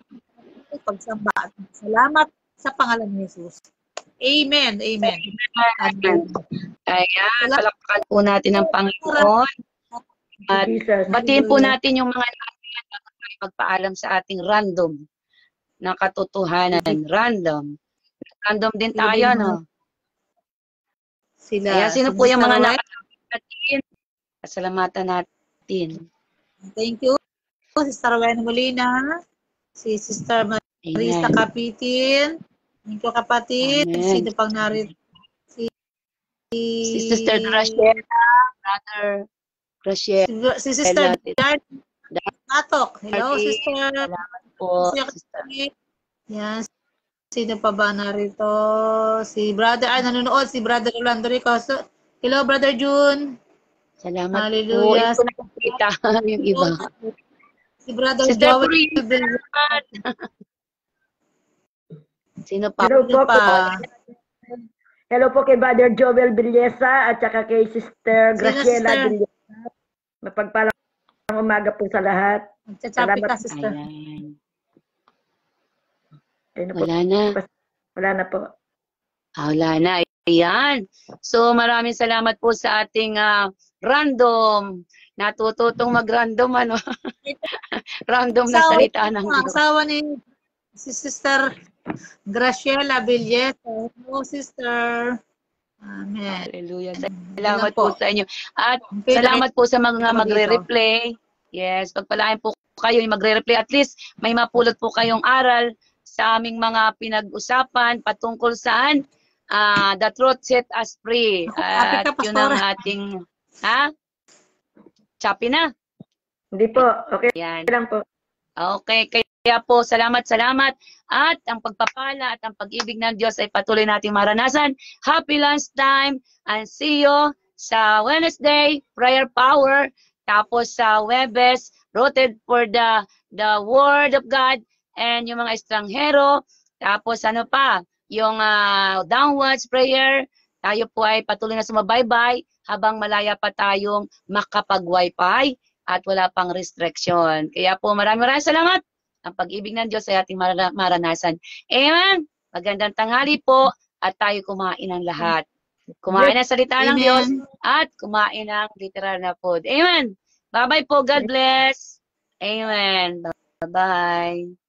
Speaker 2: pagsamba at salamat sa pangalan ni Jesus. Amen. Amen. Amen.
Speaker 1: Ayan, palakpakan po natin ang Panginoon. At batiin po natin yung mga natin bago tayo magpaalam sa ating random na katotohanan. Random. Random din tayo, no? Ayan, sino po yung mga nakasama natin? Pasalamatan natin.
Speaker 2: Thank you. Sister Rowena Molina, si Sister Marisa Capitin. Thank you, kapatid.
Speaker 1: Amen.
Speaker 2: Sino pang narito?
Speaker 1: Si Sister Graciela, Brother Graciela.
Speaker 2: Si Sister Natok. Hello, Sister.
Speaker 1: Salamat po, Sister.
Speaker 2: Yan. Sino pa ba narito? Si Brother, nanonood, si Brother Orlando Ricoso. Hello, Brother June.
Speaker 1: Salamat
Speaker 2: Hallelujah.
Speaker 1: po. Ito nakikita yung iba.
Speaker 2: Si Brother
Speaker 1: Sister
Speaker 2: Joel.
Speaker 1: Sino pa?
Speaker 3: Hello po, hello po kay Brother Joel Bilyesa at saka kay Sister Graciela Bilyesa. Mapagpalang umaga po sa lahat.
Speaker 2: Magsasabi ka, Sister.
Speaker 1: Ayan.
Speaker 3: Wala
Speaker 1: na.
Speaker 3: Wala na po.
Speaker 1: Wala na. Ayan. So maraming salamat po sa ating random. Natututong mag-random, ano? Random na salita ng Diyos.
Speaker 2: Asawa ni si Sister Graciela Bilyesa. Hello, Sister. Amen.
Speaker 1: Hallelujah. Salamat po sa inyo. At salamat po sa mga magre-replay. Yes, pagpalain po kayo yung magre-replay. At least may mapulot po kayong aral sa aming mga pinag-usapan patungkol saan the truth set us free. At yun ang ating Choppy na?
Speaker 3: Hindi po. Okay.
Speaker 1: Yan.
Speaker 3: Lang po.
Speaker 1: Okay. Kaya po, salamat. At ang pagpapala at ang pag-ibig ng Diyos ay patuloy nating maranasan. Happy lunchtime and see you sa Wednesday, Prayer Power. Tapos sa Webes, Rooted for the Word of God. And yung mga estranghero, tapos ano pa, yung downwards prayer, tayo po ay patuloy na sumabaybay habang malaya pa tayong makapag-wifi at wala pang restriction. Kaya po maraming salamat. Ang pag-ibig ng Diyos ay ating maranasan. Amen. Magandang tanghali po at tayo kumain ng lahat. Kumain ng salita ng Diyos at kumain ng literal na food. Amen. Bye-bye po. God bless. Amen. Bye-bye.